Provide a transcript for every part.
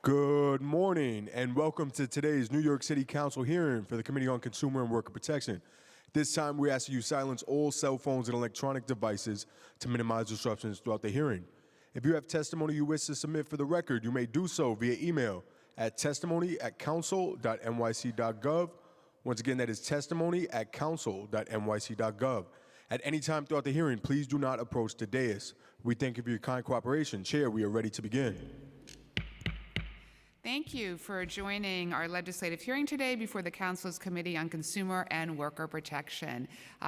Good morning and welcome to today's New York City Council hearing for the Committee on Consumer and Worker Protection. This time we ask you silence all cell phones and electronic devices to minimize disruptions throughout the hearing. If you have testimony you wish to submit for the record, you may do so via email at testimony@council.nyc.gov. Once again, that is testimony@council.nyc.gov. At any time throughout the hearing, please do not approach the dais. We thank you for your kind cooperation. Chair, we are ready to begin. Thank you for joining our legislative hearing today before the Council's Committee on Consumer and Worker Protection.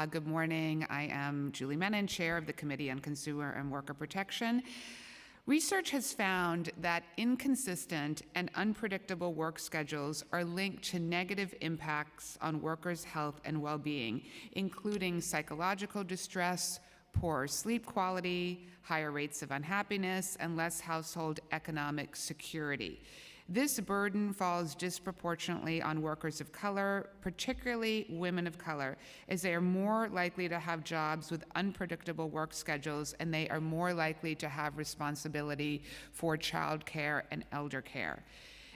Good morning. I am Julie Menin, Chair of the Committee on Consumer and Worker Protection. Research has found that inconsistent and unpredictable work schedules are linked to negative impacts on workers' health and well-being, including psychological distress, poor sleep quality, higher rates of unhappiness, and less household economic security. This burden falls disproportionately on workers of color, particularly women of color, as they are more likely to have jobs with unpredictable work schedules, and they are more likely to have responsibility for child care and elder care.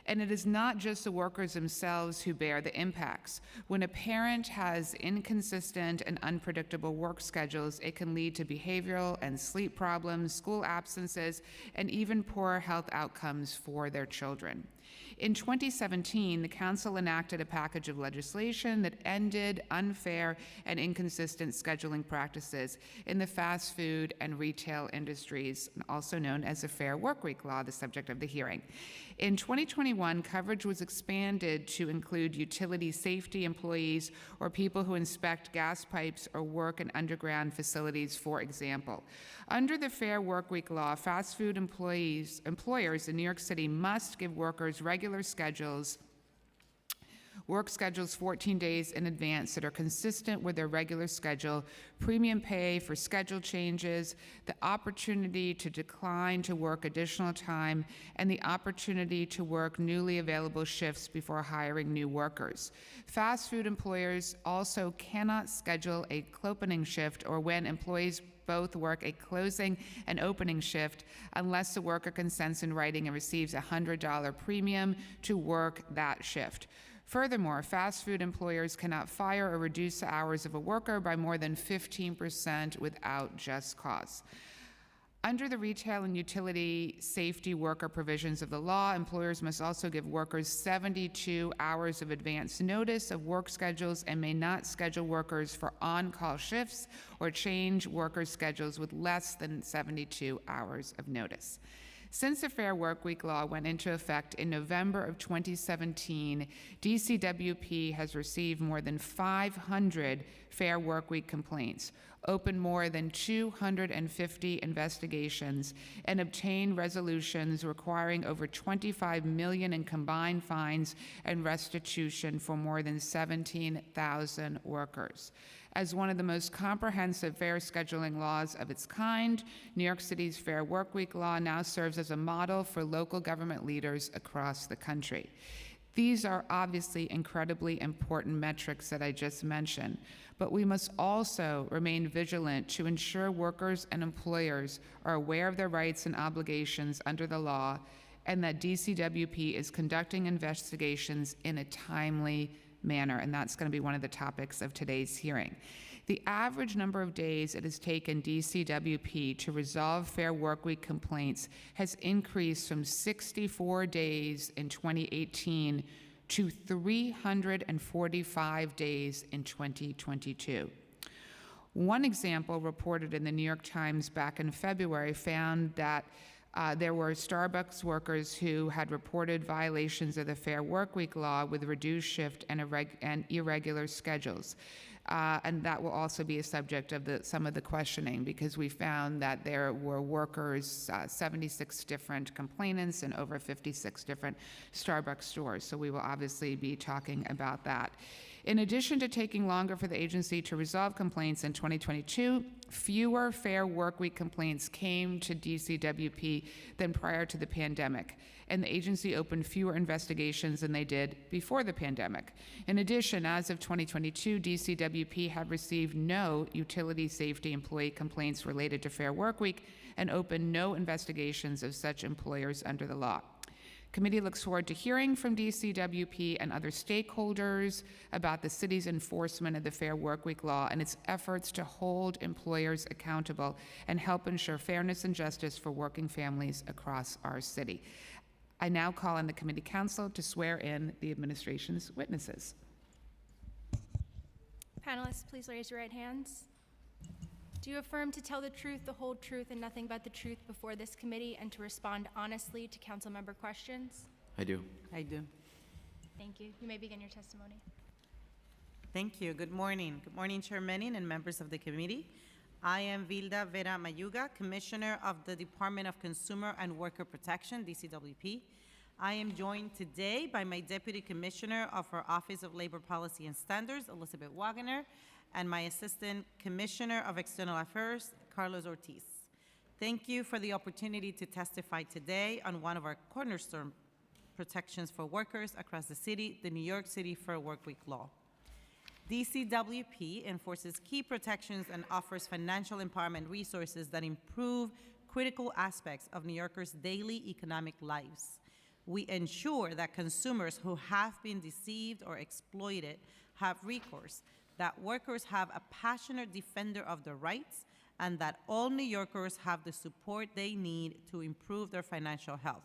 And it is not just the workers themselves who bear the impacts. When a parent has inconsistent and unpredictable work schedules, it can lead to behavioral and sleep problems, school absences, and even poor health outcomes for their children. In 2017, the Council enacted a package of legislation that ended unfair and inconsistent scheduling practices in the fast food and retail industries, also known as the Fair Workweek Law, the subject of the hearing. In 2021, coverage was expanded to include utility safety employees or people who inspect gas pipes or work in underground facilities, for example. Under the Fair Workweek Law, fast food employers in New York City must give workers regular work schedules 14 days in advance that are consistent with their regular schedule, premium pay for schedule changes, the opportunity to decline to work additional time, and the opportunity to work newly available shifts before hiring new workers. Fast food employers also cannot schedule a clopening shift or when employees both work a closing and opening shift unless the worker consents in writing and receives a $100 premium to work that shift. Furthermore, fast food employers cannot fire or reduce the hours of a worker by more than 15% without just cause. Under the retail and utility safety worker provisions of the law, employers must also give workers 72 hours of advance notice of work schedules and may not schedule workers for on-call shifts or change workers' schedules with less than 72 hours of notice. Since the Fair Workweek Law went into effect in November of 2017, DCWP has received more than 500 Fair Workweek complaints, opened more than 250 investigations, and obtained resolutions requiring over $25 million in combined fines and restitution for more than 17,000 workers. As one of the most comprehensive fair scheduling laws of its kind, New York City's Fair Workweek Law now serves as a model for local government leaders across the country. These are obviously incredibly important metrics that I just mentioned, but we must also remain vigilant to ensure workers and employers are aware of their rights and obligations under the law, and that DCWP is conducting investigations in a timely manner, and that's going to be one of the topics of today's hearing. The average number of days it has taken DCWP to resolve Fair Workweek complaints has increased from 64 days in 2018 to 345 days in 2022. One example reported in the New York Times back in February found that there were Starbucks workers who had reported violations of the Fair Workweek Law with reduced shift and irregular schedules. And that will also be a subject of some of the questioning, because we found that there were workers, 76 different complainants in over 56 different Starbucks stores. So we will obviously be talking about that. In addition to taking longer for the agency to resolve complaints in 2022, fewer Fair Workweek complaints came to DCWP than prior to the pandemic, and the agency opened fewer investigations than they did before the pandemic. In addition, as of 2022, DCWP had received no utility safety employee complaints related to Fair Workweek and opened no investigations of such employers under the law. Committee looks forward to hearing from DCWP and other stakeholders about the city's enforcement of the Fair Workweek law and its efforts to hold employers accountable and help ensure fairness and justice for working families across our city. I now call on the committee counsel to swear in the administration's witnesses. Panelists, please raise your right hands. Do you affirm to tell the truth, the whole truth, and nothing but the truth before this committee and to respond honestly to council member questions? I do. I do. Thank you. You may begin your testimony. Thank you. Good morning. Good morning, Chair Menin and members of the committee. I am Vilda Vera Mayuga, Commissioner of the Department of Consumer and Worker Protection, DCWP. I am joined today by my Deputy Commissioner of our Office of Labor Policy and Standards, Elizabeth Wagner, and my Assistant Commissioner of External Affairs, Carlos Ortiz. Thank you for the opportunity to testify today on one of our cornerstone protections for workers across the city, the New York City Fair Workweek Law. DCWP enforces key protections and offers financial empowerment resources that improve critical aspects of New Yorkers' daily economic lives. We ensure that consumers who have been deceived or exploited have recourse, that workers have a passionate defender of their rights, and that all New Yorkers have the support they need to improve their financial health.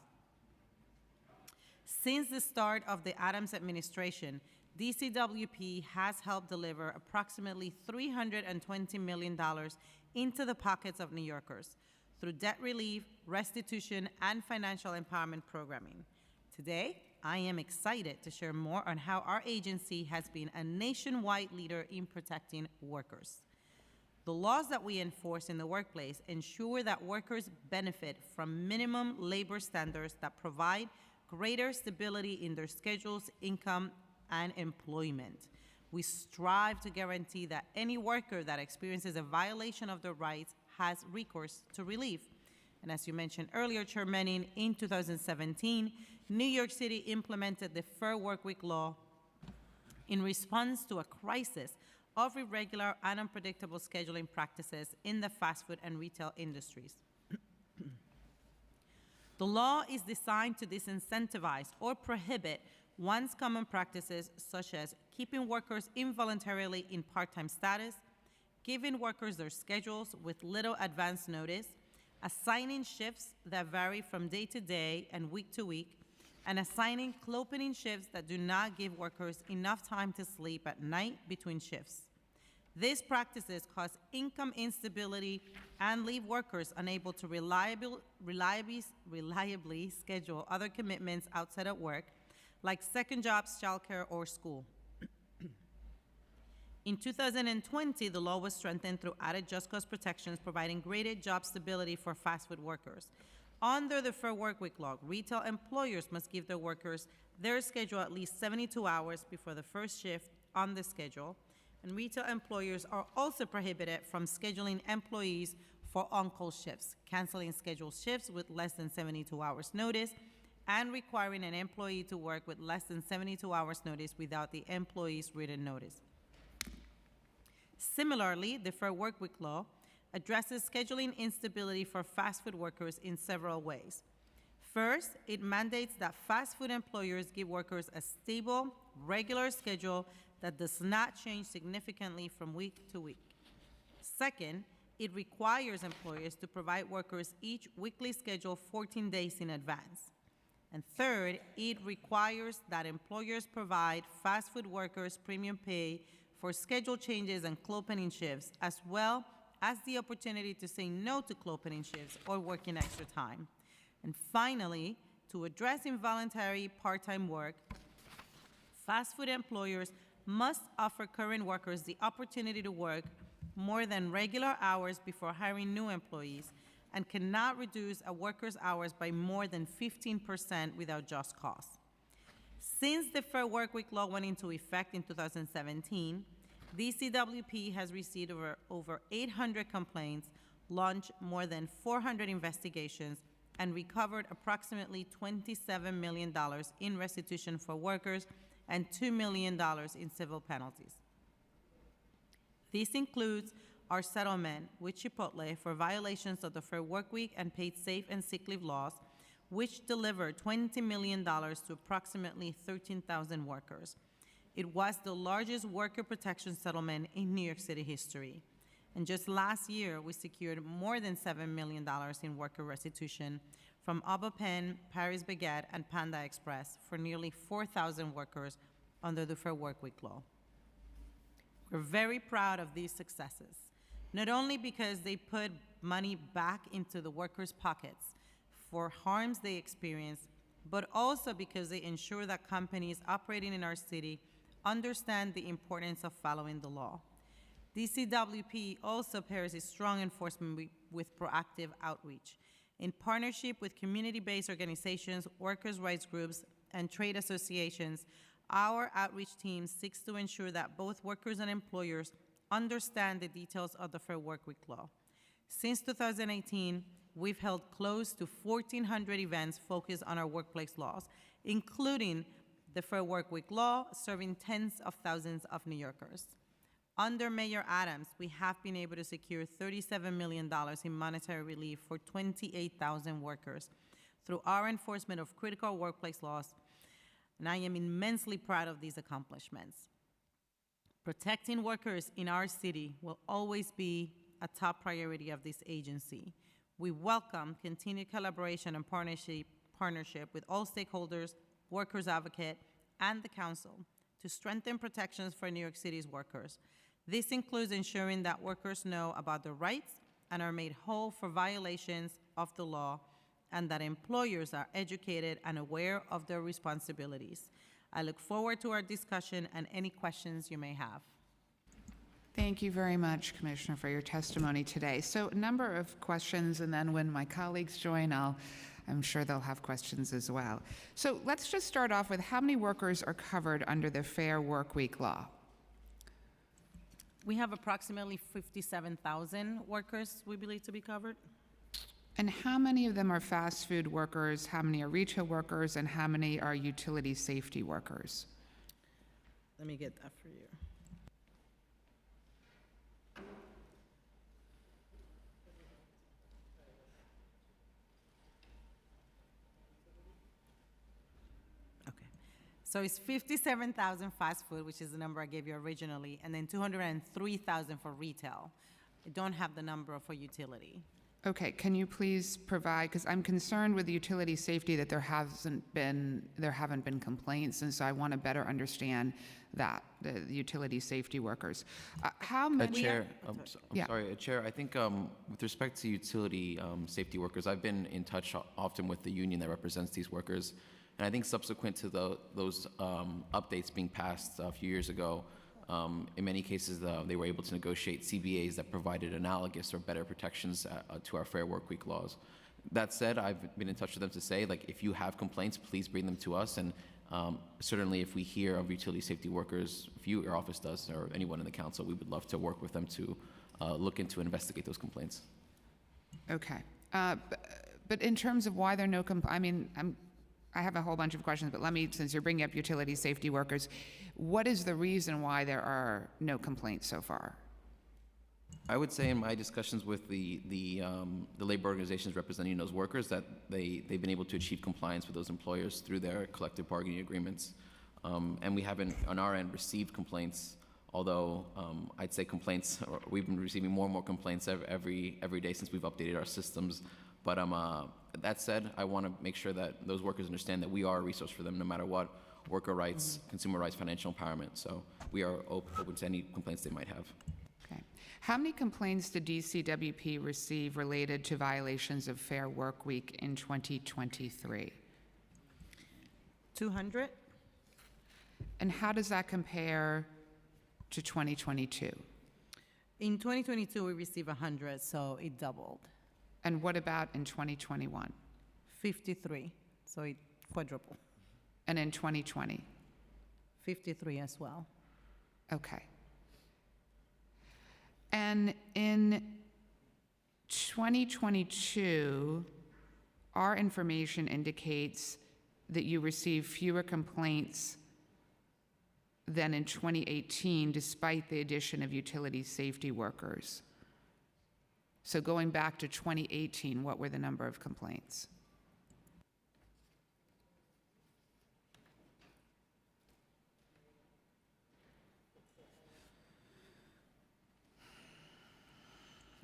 Since the start of the Adams administration, DCWP has helped deliver approximately $320 million into the pockets of New Yorkers through debt relief, restitution, and financial empowerment programming. Today, I am excited to share more on how our agency has been a nationwide leader in protecting workers. The laws that we enforce in the workplace ensure that workers benefit from minimum labor standards that provide greater stability in their schedules, income, and employment. We strive to guarantee that any worker that experiences a violation of their rights has recourse to relief. And as you mentioned earlier, Chair Menin, in 2017, New York City implemented the Fair Workweek law in response to a crisis of irregular and unpredictable scheduling practices in the fast food and retail industries. The law is designed to disincentivize or prohibit once common practices such as keeping workers involuntarily in part-time status, giving workers their schedules with little advance notice, assigning shifts that vary from day to day and week to week, and assigning clopening shifts that do not give workers enough time to sleep at night between shifts. These practices cause income instability and leave workers unable to reliably schedule other commitments outside of work, like second jobs, childcare, or school. In 2020, the law was strengthened through added just cause protections, providing greater job stability for fast food workers. Under the Fair Workweek law, retail employers must give their workers their schedule at least 72 hours before the first shift on the schedule, and retail employers are also prohibited from scheduling employees for on-call shifts, canceling scheduled shifts with less than 72 hours notice, and requiring an employee to work with less than 72 hours notice without the employee's written notice. Similarly, the Fair Workweek law addresses scheduling instability for fast food workers in several ways. First, it mandates that fast food employers give workers a stable, regular schedule that does not change significantly from week to week. Second, it requires employers to provide workers each weekly schedule 14 days in advance. And third, it requires that employers provide fast food workers premium pay for schedule changes and clopening shifts, as well as the opportunity to say no to clopening shifts or working extra time. And finally, to address involuntary part-time work, fast food employers must offer current workers the opportunity to work more than regular hours before hiring new employees, and cannot reduce a worker's hours by more than 15% without just cause. Since the Fair Workweek law went into effect in 2017, DCWP has received over 800 complaints, launched more than 400 investigations, and recovered approximately $27 million in restitution for workers and $2 million in civil penalties. This includes our settlement with Chipotle for violations of the Fair Workweek and paid safe and sick leave laws, which delivered $20 million to approximately 13,000 workers. It was the largest worker protection settlement in New York City history. And just last year, we secured more than $7 million in worker restitution from Pen, Paris Baguette, and Panda Express for nearly 4,000 workers under the Fair Workweek law. We're very proud of these successes, not only because they put money back into the workers' pockets for harms they experienced, but also because they ensure that companies operating in our city understand the importance of following the law. DCWP also pairs its strong enforcement with proactive outreach. In partnership with community-based organizations, workers' rights groups, and trade associations, our outreach team seeks to ensure that both workers and employers understand the details of the Fair Workweek law. Since 2018, we've held close to 1,400 events focused on our workplace laws, including the Fair Workweek law, serving tens of thousands of New Yorkers. Under Mayor Adams, we have been able to secure $37 million in monetary relief for 28,000 workers through our enforcement of critical workplace laws, and I am immensely proud of these accomplishments. Protecting workers in our city will always be a top priority of this agency. We welcome continued collaboration and partnership with all stakeholders, workers' advocate, and the council to strengthen protections for New York City's workers. This includes ensuring that workers know about their rights and are made whole for violations of the law, and that employers are educated and aware of their responsibilities. I look forward to our discussion and any questions you may have. Thank you very much, Commissioner, for your testimony today. So a number of questions, and then when my colleagues join, I'm sure they'll have questions as well. So let's just start off with how many workers are covered under the Fair Workweek law? We have approximately 57,000 workers we believe to be covered. And how many of them are fast food workers, how many are retail workers, and how many are utility safety workers? Let me get that for you. Okay. So it's 57,000 fast food, which is the number I gave you originally, and then 203,000 for retail. I don't have the number for utility. Okay, can you please provide, because I'm concerned with the utility safety that there haven't been complaints, and so I want to better understand that, the utility safety workers. How many? Chair, Yeah. sorry, Chair, I think with respect to utility safety workers, I've been in touch often with the union that represents these workers, and I think subsequent to those updates being passed a few years ago, in many cases, they were able to negotiate CBAs that provided analogous or better protections to our Fair Workweek laws. That said, I've been in touch with them to say, like, if you have complaints, please bring them to us. And certainly, if we hear of utility safety workers, if your office does, or anyone in the council, we would love to work with them to look into and investigate those complaints. Okay. But in terms of why there are no I mean, I have a whole bunch of questions, but let me, since you're bringing up utility safety workers, what is the reason why there are no complaints so far? I would say in my discussions with the labor organizations representing those workers that they've been able to achieve compliance with those employers through their collective bargaining agreements. And we haven't, on our end, received complaints, although I'd say complaints, we've been receiving more and more complaints every day since we've updated our systems. But that said, I want to make sure that those workers understand that we are a resource for them no matter what, worker rights, consumer rights, financial empowerment. So we are open to any complaints they might have. Okay. How many complaints did DCWP receive related to violations of Fair Workweek in 2023? 200? And how does that compare to 2022? In 2022, we received 100, so it doubled. And what about in 2021? 53, so it quadrupled. And in 2020? 53 as well. Okay. And in 2022, our information indicates that you received fewer complaints than in 2018, despite the addition of utility safety workers. So going back to 2018, what were the number of complaints?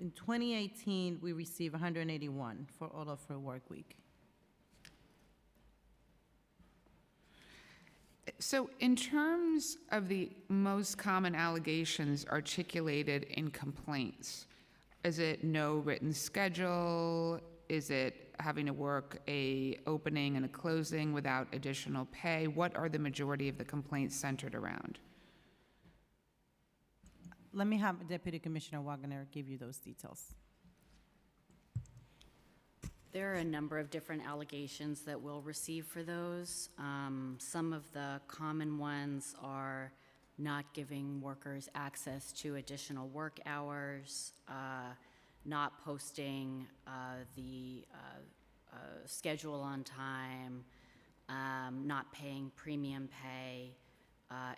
In 2018, we received 181 for all of our work week. So in terms of the most common allegations articulated in complaints, is it no written schedule? Is it having to work a opening and a closing without additional pay? What are the majority of the complaints centered around? Let me have Deputy Commissioner Wagner give you those details. There are a number of different allegations that we'll receive for those. Some of the common ones are not giving workers access to additional work hours, not posting the schedule on time, not paying premium pay,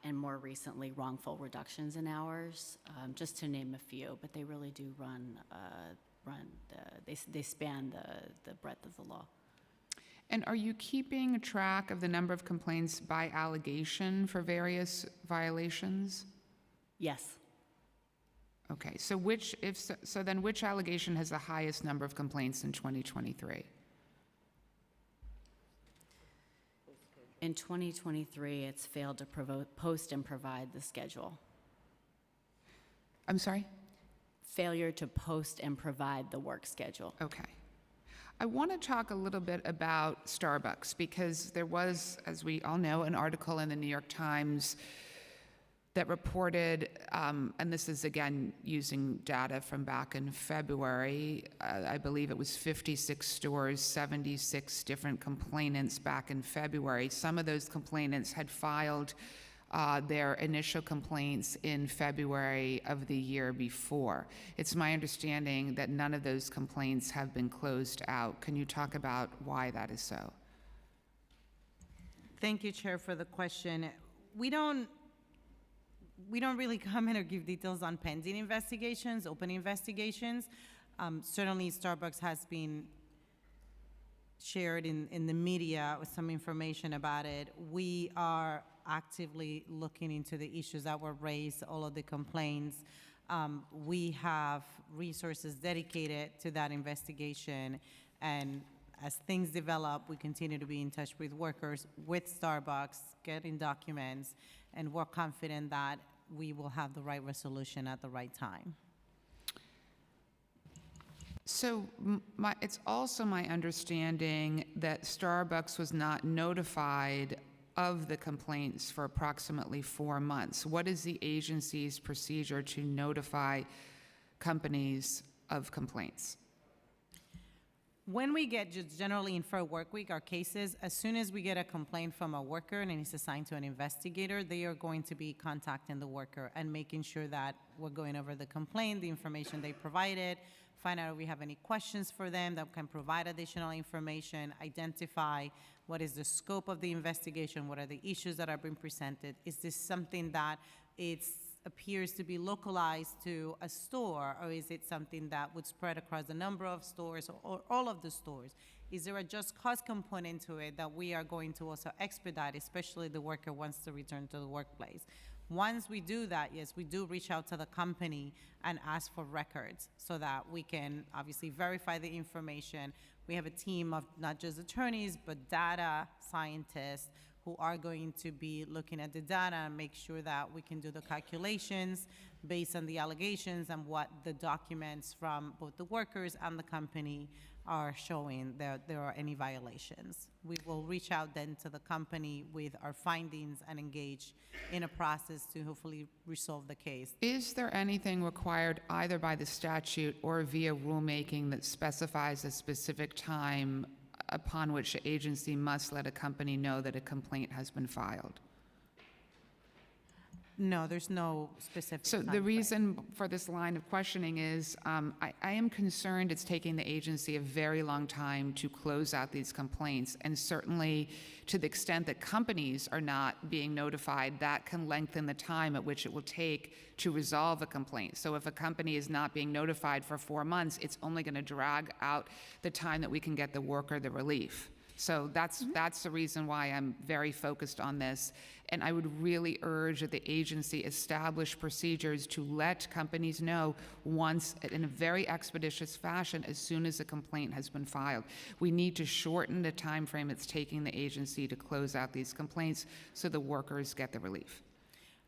and more recently, wrongful reductions in hours, just to name a few, but they really do they span the breadth of the law. And are you keeping track of the number of complaints by allegation for various violations? Yes. Okay, so then which allegation has the highest number of complaints in 2023? In 2023, it's failed to post and provide the schedule. I'm sorry? Failure to post and provide the work schedule. Okay. I want to talk a little bit about Starbucks because there was, as we all know, an article in the New York Times that reported, and this is again using data from back in February, I believe it was 56 stores, 76 different complainants back in February. Some of those complainants had filed their initial complaints in February of the year before. It's my understanding that none of those complaints have been closed out. Can you talk about why that is so? Thank you, Chair, for the question. We don't really comment or give details on pending investigations, open investigations. Certainly, Starbucks has been shared in the media with some information about it. We are actively looking into the issues that were raised, all of the complaints. We have resources dedicated to that investigation, and as things develop, we continue to be in touch with workers, with Starbucks, getting documents, and we're confident that we will have the right resolution at the right time. So it's also my understanding that Starbucks was not notified of the complaints for approximately 4 months. What is the agency's procedure to notify companies of complaints? When we get just generally in for a work week, our cases, as soon as we get a complaint from a worker and it's assigned to an investigator, they are going to be contacting the worker and making sure that we're going over the complaint, the information they provided, find out if we have any questions for them that can provide additional information, identify what is the scope of the investigation, what are the issues that are being presented. Is this something that appears to be localized to a store, or is it something that would spread across a number of stores or all of the stores? Is there a just cause component to it that we are going to also expedite, especially the worker wants to return to the workplace? Once we do that, yes, we do reach out to the company and ask for records so that we can obviously verify the information. We have a team of not just attorneys, but data scientists who are going to be looking at the data and make sure that we can do the calculations based on the allegations and what the documents from both the workers and the company are showing that there are any violations. We will reach out then to the company with our findings and engage in a process to hopefully resolve the case. Is there anything required either by the statute or via rulemaking that specifies a specific time upon which the agency must let a company know that a complaint has been filed? No, there's no specific So the timeframe. reason for this line of questioning is I am concerned it's taking the agency a very long time to close out these complaints, and certainly to the extent that companies are not being notified, that can lengthen the time at which it will take to resolve a complaint. So if a company is not being notified for 4 months, it's only going to drag out the time that we can get the worker the relief. So that's the reason why I'm very focused on this. And I would really urge that the agency establish procedures to let companies know once, in a very expeditious fashion, as soon as a complaint has been filed. We need to shorten the time frame it's taking the agency to close out these complaints so the workers get the relief.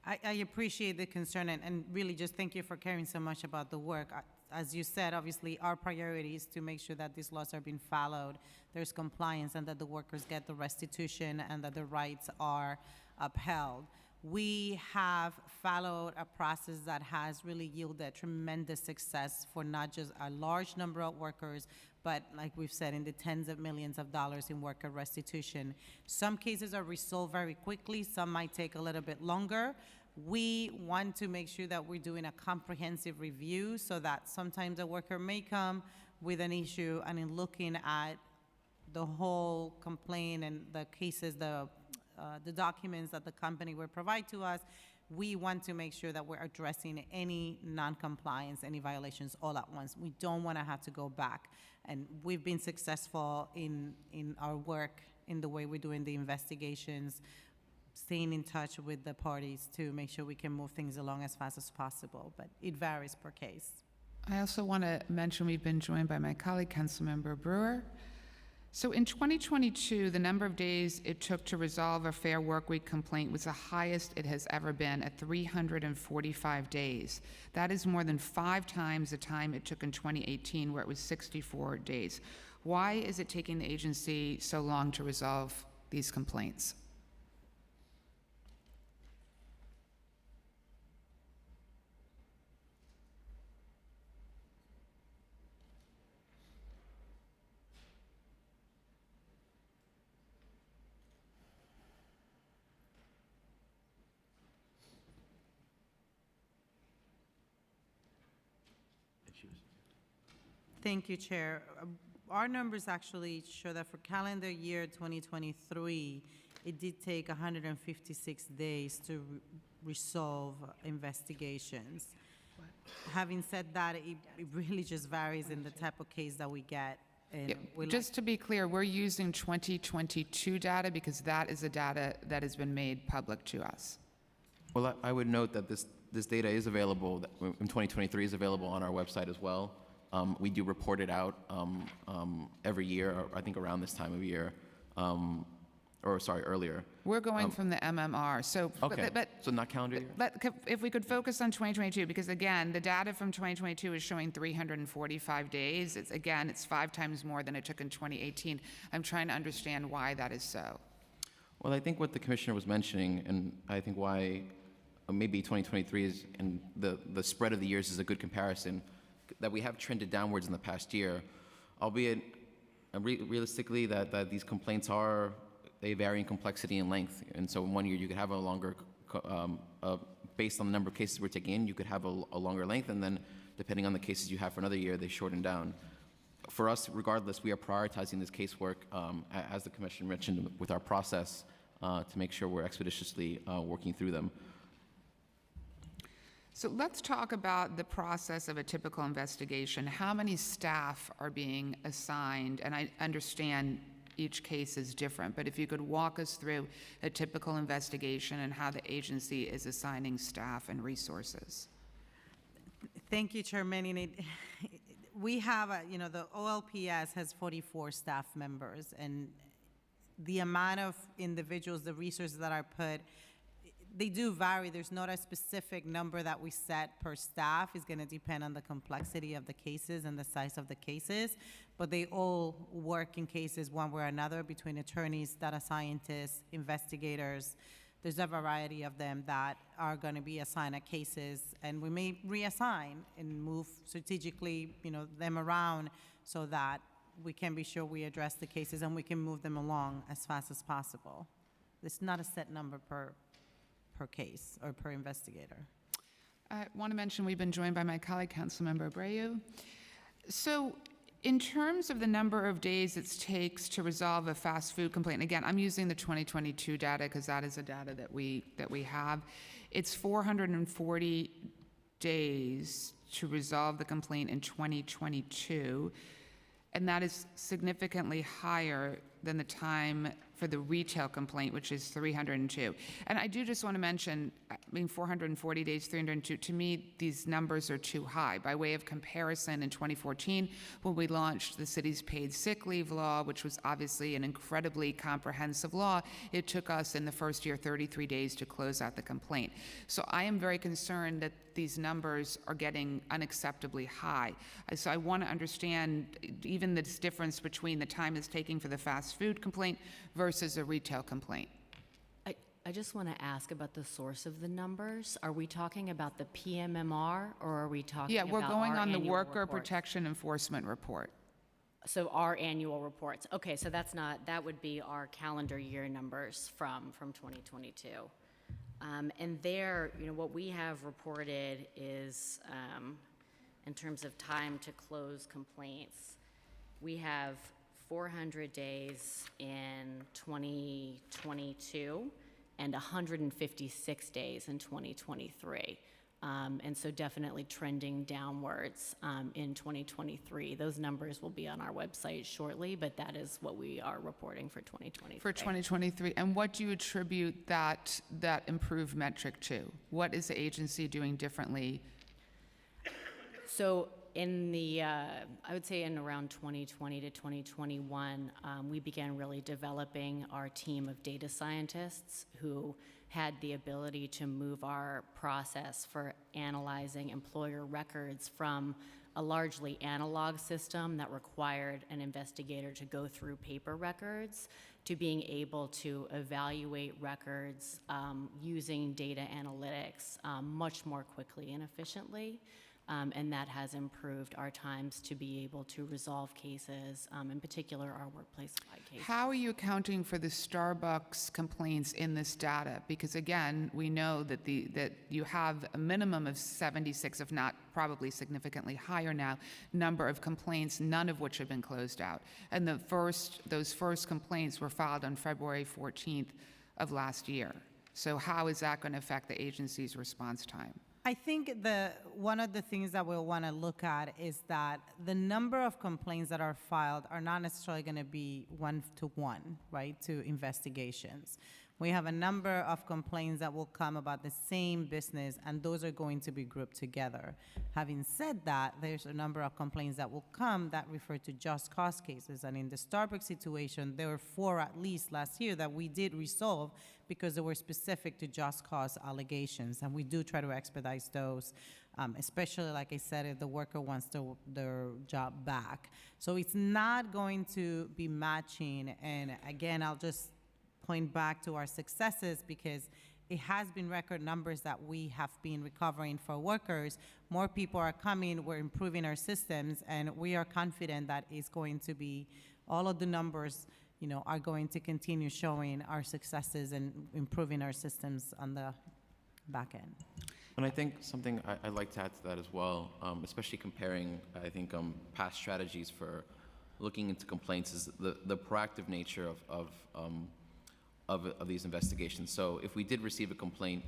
I appreciate the concern, and really just thank you for caring so much about the work. As you said, obviously, our priority is to make sure that these laws are being followed, there's compliance, and that the workers get the restitution and that the rights are upheld. We have followed a process that has really yielded tremendous success for not just a large number of workers, but like we've said, in the tens of millions of dollars in worker restitution. Some cases are resolved very quickly, some might take a little bit longer. We want to make sure that we're doing a comprehensive review so that sometimes a worker may come with an issue, and in looking at the whole complaint and the cases, the documents that the company will provide to us, we want to make sure that we're addressing any non-compliance, any violations all at once. We don't want to have to go back. And we've been successful in our work, in the way we're doing the investigations, staying in touch with the parties to make sure we can move things along as fast as possible, but it varies per case. I also want to mention we've been joined by my colleague, Councilmember Brewer. So in 2022, the number of days it took to resolve a Fair Workweek complaint was the highest it has ever been, at 345 days. That is more than 5 times the time it took in 2018, where it was 64 days. Why is it taking the agency so long to resolve these complaints? Thank you, Chair. Our numbers actually show that for calendar year 2023, it did take 156 days to resolve investigations. Having said that, it really just varies in the type of case that we get. And Yeah, just to be clear, we're using 2022 data because that is the data that has been made public to us. Well, I would note that this data is available, that in 2023 is available on our website as well. We do report it out every year, or I think around this time of year, earlier. We're going from the MMR, so. Okay, but so not calendar year? if we could focus on 2022, because again, the data from 2022 is showing 345 days. It's 5 times more than it took in 2018. I'm trying to understand why that is so. Well, I think what the commissioner was mentioning, and I think why maybe 2023 is, and the spread of the years is a good comparison, that we have trended downwards in the past year, albeit realistically that these complaints they vary in complexity and length. And so in one year you could have a longer, based on the number of cases we're taking in, you could have a longer length, and then depending on the cases you have for another year, they shorten down. For us, regardless, we are prioritizing this casework, as the commissioner mentioned, with our process to make sure we're expeditiously working through them. So let's talk about the process of a typical investigation. How many staff are being assigned? And I understand each case is different, but if you could walk us through a typical investigation and how the agency is assigning staff and resources. Thank you, Chairman. We have, the OLPS has 44 staff members, and the amount of individuals, the resources that are put, they do vary. There's not a specific number that we set per staff. It's going to depend on the complexity of the cases and the size of the cases, but they all work in cases one way or another, between attorneys, data scientists, investigators. There's a variety of them that are going to be assigned at cases, and we may reassign and move strategically, them around so that we can be sure we address the cases and we can move them along as fast as possible. There's not a set number per case or per investigator. I want to mention we've been joined by my colleague, Councilmember Abreu. So in terms of the number of days it takes to resolve a fast food complaint, again, I'm using the 2022 data because that is the data that we have. It's 440 days to resolve the complaint in 2022, and that is significantly higher than the time for the retail complaint, which is 302. And I do just want to mention, 440 days, 302, to me, these numbers are too high. By way of comparison, in 2014, when we launched the city's paid sick leave law, which was obviously an incredibly comprehensive law, it took us in the first year 33 days to close out the complaint. So I am very concerned that these numbers are getting unacceptably high. So I want to understand even this difference between the time it's taking for the fast food complaint versus a retail complaint. I just want to ask about the source of the numbers. Are we talking about the PMMR, or are we talking Yeah, about we're going our on the annual Worker reports? Protection Enforcement Report. So our annual reports. Okay, so that's not, that would be our calendar year numbers from 2022. And there, what we have reported is, in terms of time to close complaints, we have 400 days in 2022 and 156 days in 2023. And so definitely trending downwards in 2023. Those numbers will be on our website shortly, but that is what we are reporting for 2023. For 2023, and what do you attribute that improved metric to? What is the agency doing differently? So in the, I would say in around 2020 to 2021, we began really developing our team of data scientists who had the ability to move our process for analyzing employer records from a largely analog system that required an investigator to go through paper records to being able to evaluate records using data analytics much more quickly and efficiently. And that has improved our times to be able to resolve cases, in particular our workplace-wide cases. How are you accounting for the Starbucks complaints in this data? Because again, we know that that you have a minimum of 76, if not probably significantly higher now, number of complaints, none of which have been closed out. And those first complaints were filed on February 14th of last year. So how is that going to affect the agency's response time? I think one of the things that we'll want to look at is that the number of complaints that are filed are not necessarily going to be one-to-one, right, to investigations. We have a number of complaints that will come about the same business, and those are going to be grouped together. Having said that, there's a number of complaints that will come that refer to just cause cases, and in the Starbucks situation, there were 4 at least last year that we did resolve because they were specific to just cause allegations, and we do try to expedite those, especially, like I said, if the worker wants their job back. So it's not going to be matching, and again, I'll just point back to our successes because it has been record numbers that we have been recovering for workers. More people are coming, we're improving our systems, and we are confident that it's going to be, all of the numbers, are going to continue showing our successes and improving our systems on the back end. And I think something I'd like to add to that as well, especially comparing, I think, past strategies for looking into complaints is the proactive nature of these investigations. So if we did receive a complaint,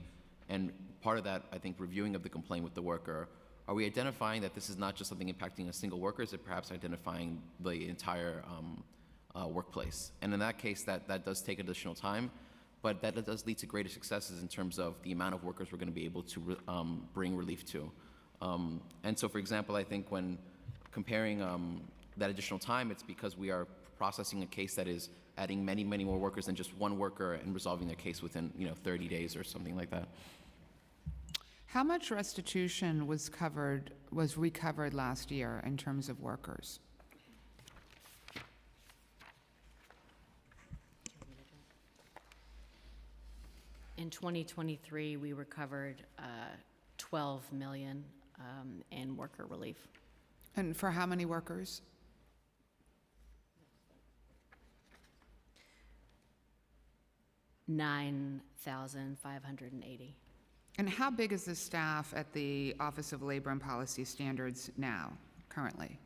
and part of that, I think, reviewing of the complaint with the worker, are we identifying that this is not just something impacting a single worker, is it perhaps identifying the entire workplace? And in that case, that does take additional time, but that does lead to greater successes in terms of the amount of workers we're going to be able to bring relief to. And so, for example, I think when comparing that additional time, it's because we are processing a case that is adding many, many more workers than just one worker and resolving their case within 30 days or something like that. How much restitution was recovered last year in terms of workers? In 2023, we recovered $12 million in worker relief. And for how many workers? 9,580. And how big is the staff at the Office of Labor and Policy Standards now, currently?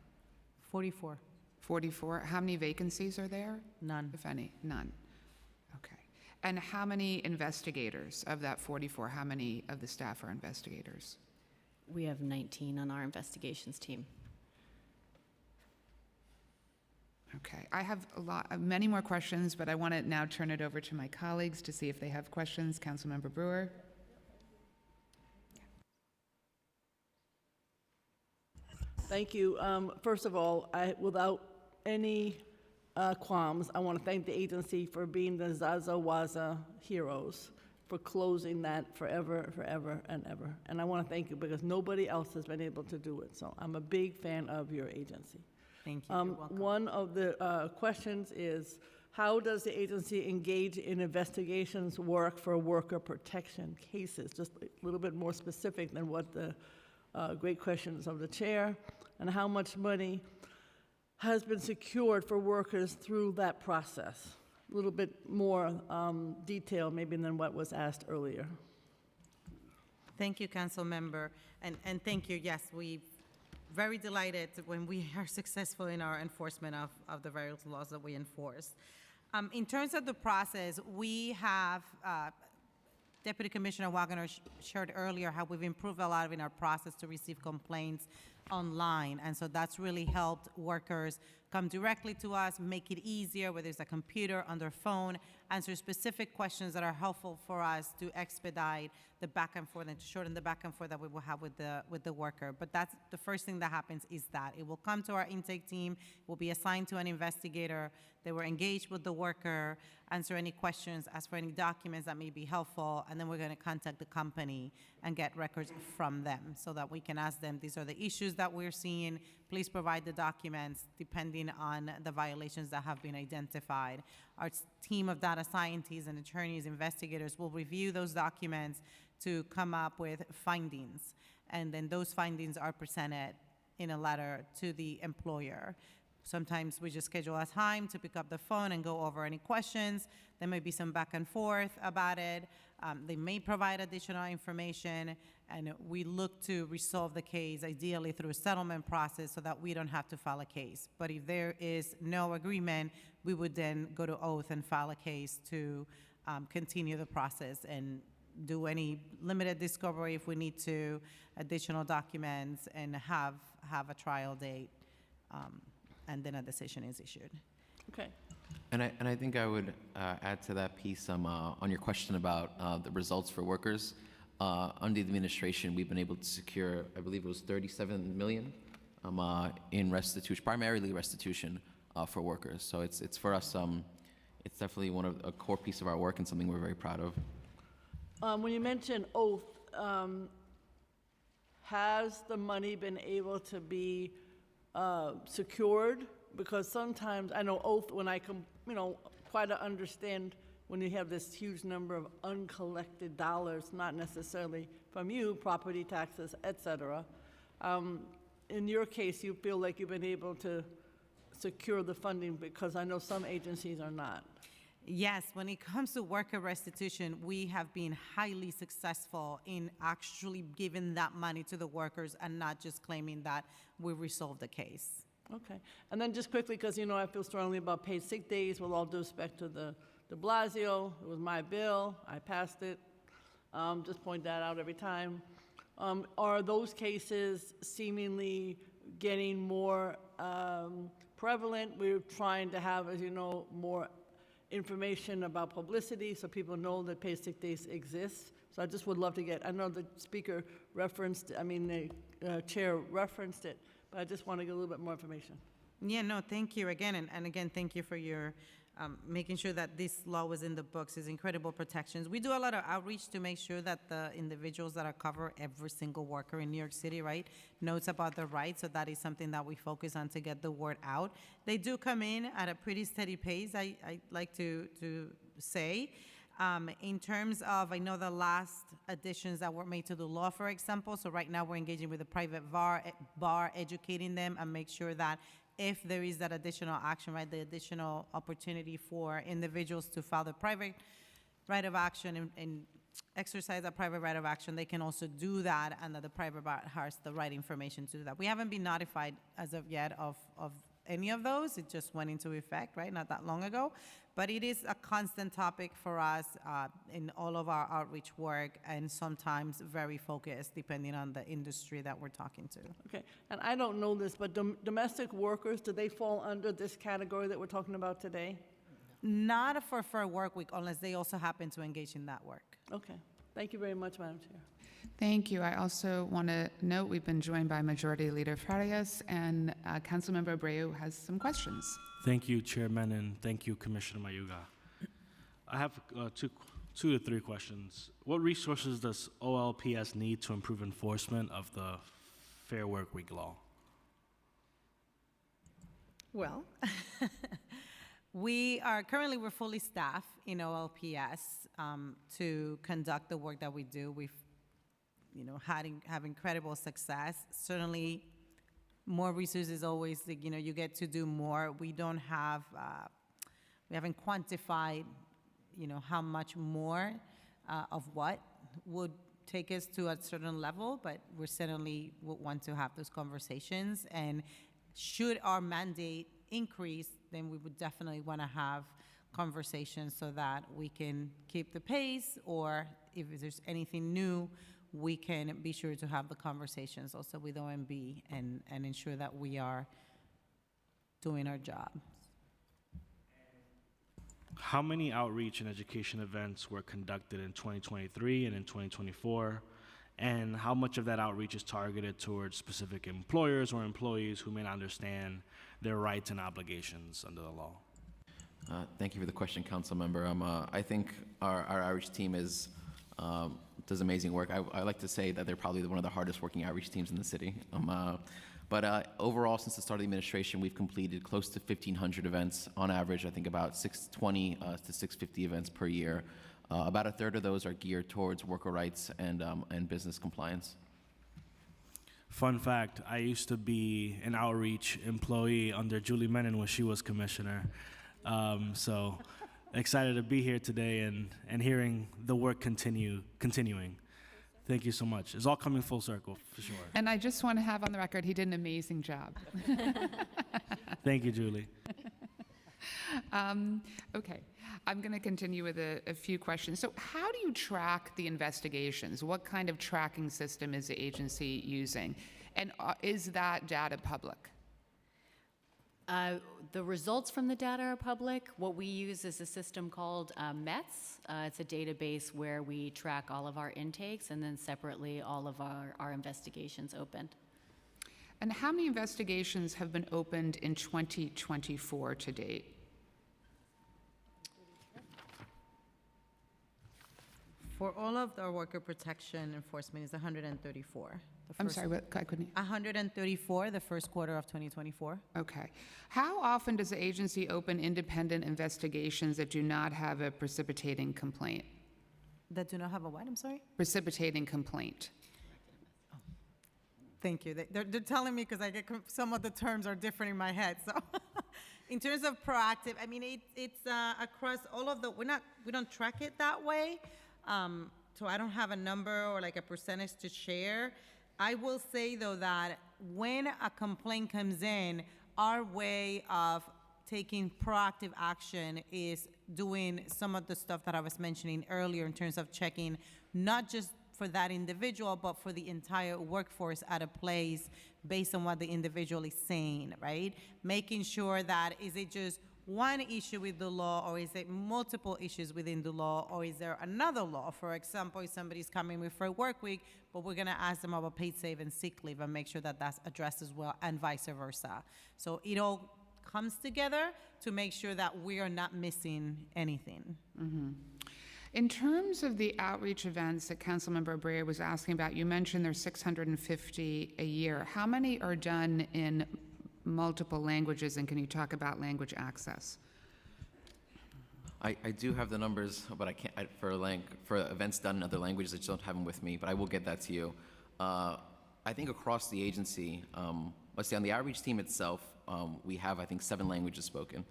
44, 44? How many vacancies are there? none. If any? None. Okay. And how many investigators of that 44? How many of the staff are investigators? We have 19 on our investigations team. Okay, I have many more questions, but I want to now turn it over to my colleagues to see if they have questions. Councilmember Brewer? Thank you. First of all, without any qualms, I want to thank the agency for being the Zaza Waza heroes, for closing that forever, forever, and ever. And I want to thank you because nobody else has been able to do it. So I'm a big fan of your agency. Thank you. You're welcome. One of the questions is, how does the agency engage in investigations work for worker protection cases? Just a little bit more specific than what the great questions of the chair, and how much money has been secured for workers through that process. A little bit more detail maybe than what was asked earlier. Thank you, Council Member, and thank you. Yes, we very delighted when we are successful in our enforcement of the various laws that we enforce. In terms of the process, we have, Deputy Commissioner Wagner shared earlier how we've improved a lot in our process to receive complaints online, and so that's really helped workers come directly to us, make it easier, whether it's a computer, on their phone, answer specific questions that are helpful for us to expedite the back and forth and to shorten the back and forth that we will have with the worker. But that's the first thing that happens, is that it will come to our intake team, will be assigned to an investigator. They will engage with the worker, answer any questions, ask for any documents that may be helpful, and then we're going to contact the company and get records from them so that we can ask them, these are the issues that we're seeing, please provide the documents depending on the violations that have been identified. Our team of data scientists and attorneys, investigators will review those documents to come up with findings, and then those findings are presented in a letter to the employer. Sometimes we just schedule a time to pick up the phone and go over any questions. There may be some back and forth about it. They may provide additional information, and we look to resolve the case ideally through a settlement process so that we don't have to file a case. But if there is no agreement, we would then go to oath and file a case to continue the process and do any limited discovery if we need to, additional documents, and have a trial date. And then a decision is issued. Okay. And I think I would add to that piece on your question about the results for workers. Under the administration, we've been able to secure, I believe it was 37 million in restitution, primarily restitution for workers. So it's for us, it's definitely a core piece of our work and something we're very proud of. When you mention oath, has the money been able to be secured? Because sometimes I know oath, when I quite to understand when you have this huge number of uncollected dollars, not necessarily from you, property taxes, et cetera. In your case, you feel like you've been able to secure the funding, because I know some agencies are not. Yes, when it comes to worker restitution, we have been highly successful in actually giving that money to the workers and not just claiming that we resolved the case. Okay. And then just quickly, because I feel strongly about paid sick days, with all due respect to the de Blasio, it was my bill, I passed it. Just point that out every time. Are those cases seemingly getting more prevalent? We're trying to have, as you know, more information about publicity so people know that paid sick days exist. So I just would love to get, I know the speaker referenced, the chair referenced it, but I just want to get a little bit more information. Yeah, no, thank you again. And again, thank you for your making sure that this law was in the books. Is incredible protections. We do a lot of outreach to make sure that the individuals that are covered, every single worker in New York City, right, knows about their rights. So that is something that we focus on to get the word out. They do come in at a pretty steady pace, I like to say. In terms of, I know the last additions that were made to the law, for example, so right now we're engaging with the private bar, educating them and make sure that if there is that additional action, right, the additional opportunity for individuals to file the private right of action and exercise that private right of action, they can also do that, and that the private bar has the right information to do that. We haven't been notified as of yet of any of those. It just went into effect, right, not that long ago. But it is a constant topic for us in all of our outreach work, and sometimes very focused depending on the industry that we're talking to. Okay, and I don't know this, but domestic workers, do they fall under this category that we're talking about today? Not for a work week unless they also happen to engage in that work. Okay, thank you very much, Madam Chair. Thank you. I also want to note we've been joined by Majority Leader Farias, and Councilmember Abreu has some questions. Thank you, Chairman, and thank you, Commissioner Mayuga. I have two to three questions. What resources does OLPS need to improve enforcement of the Fair Work Week law? Well, we're fully staffed in OLPS to conduct the work that we do. We've, have incredible success. Certainly, more resources always, you get to do more. We haven't quantified, how much more of what would take us to a certain level, but we certainly would want to have those conversations. And should our mandate increase, then we would definitely want to have conversations so that we can keep the pace, or if there's anything new, we can be sure to have the conversations also with OMB and ensure that we are doing our job. How many outreach and education events were conducted in 2023 and in 2024? And how much of that outreach is targeted towards specific employers or employees who may not understand their rights and obligations under the law? Thank you for the question, Council Member. I think our outreach team does amazing work. I like to say that they're probably one of the hardest working outreach teams in the city. But overall, since the start of the administration, we've completed close to 1,500 events on average. I think about 620 to 650 events per year. About a third of those are geared towards worker rights and business compliance. Fun fact, I used to be an outreach employee under Julie Menon when she was commissioner. So excited to be here today and hearing the work continuing. Thank you so much. It's all coming full circle, for sure. And I just want to have on the record, he did an amazing job. Thank you, Julie. Okay, I'm going to continue with a few questions. So how do you track the investigations? What kind of tracking system is the agency using? And is that data public? The results from the data are public. What we use is a system called METS. It's a database where we track all of our intakes and then separately all of our investigations opened. And how many investigations have been opened in 2024 to date? For all of our worker protection enforcement is 134. I'm sorry, what, I couldn't. 134 the first quarter of 2024. Okay. How often does the agency open independent investigations that do not have a precipitating complaint? That do not have a what, I'm sorry? Precipitating complaint. Thank you. They're telling me because I get some of the terms are different in my head. So, in terms of proactive, I mean it's across all of the. We don't track it that way, so I don't have a number or like a percentage to share. I will say though that when a complaint comes in, our way of taking proactive action is doing some of the stuff that I was mentioning earlier in terms of checking not just for that individual, but for the entire workforce at a place based on what the individual is saying, right? Making sure that is it just one issue with the law, or is it multiple issues within the law, or is there another law? For example, if somebody's coming with for a work week, but we're gonna ask them about paid save and sick leave and make sure that that's addressed as well, and vice versa. So it all comes together to make sure that we are not missing anything. Mm-hmm. In terms of the outreach events that Councilmember Abreu was asking about, you mentioned there's 650 a year. How many are done in multiple languages, and can you talk about language access? I do have the numbers, but I can't for events done in other languages. I just don't have them with me, but I will get that to you. I think across the agency, let's see, on the outreach team itself, we have I think 7 languages spoken.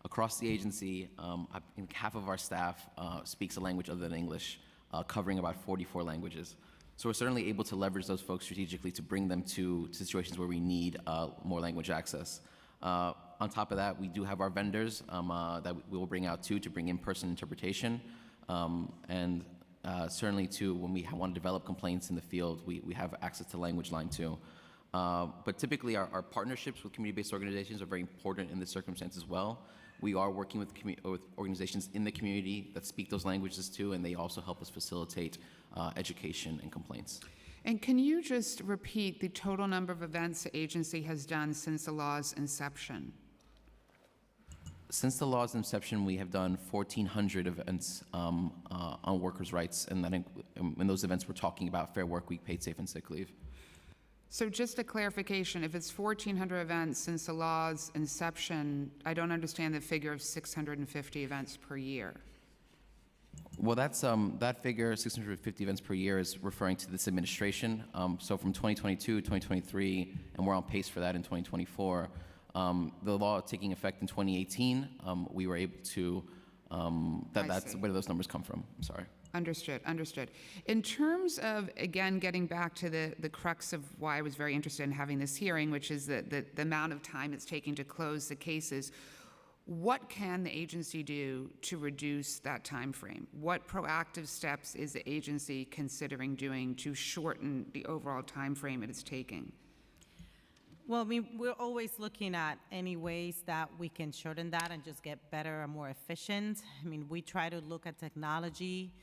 Across the agency, I think half of our staff speaks a language other than English, covering about 44 languages. So we're certainly able to leverage those folks strategically to bring them to situations where we need more language access. On top of that, we do have our vendors that we will bring out too to bring in-person interpretation. And certainly too, when we want to develop complaints in the field, we have access to Language Line too. But typically our partnerships with community-based organizations are very important in this circumstance as well. We are working with organizations in the community that speak those languages too, and they also help us facilitate education and complaints. And can you just repeat the total number of events the agency has done since the law's inception? Since the law's inception, we have done 1,400 events on workers' rights, and in those events, we're talking about Fair Work Week, paid safe and sick leave. So just a clarification, if it's 1,400 events since the law's inception, I don't understand the figure of 650 events per year. Well, that's that figure, 650 events per year, is referring to this administration. So from 2022, 2023, and we're on pace for that in 2024. The law taking effect in 2018, we were able to. That's see. where do those numbers come from? I'm sorry. Understood, understood. In terms of, again, getting back to the crux of why I was very interested in having this hearing, which is the amount of time it's taking to close the cases, what can the agency do to reduce that time frame? What proactive steps is the agency considering doing to shorten the overall time frame it is taking? Well, I mean, we're always looking at any ways that we can shorten that and just get better and more efficient. I mean, we try to look at technology.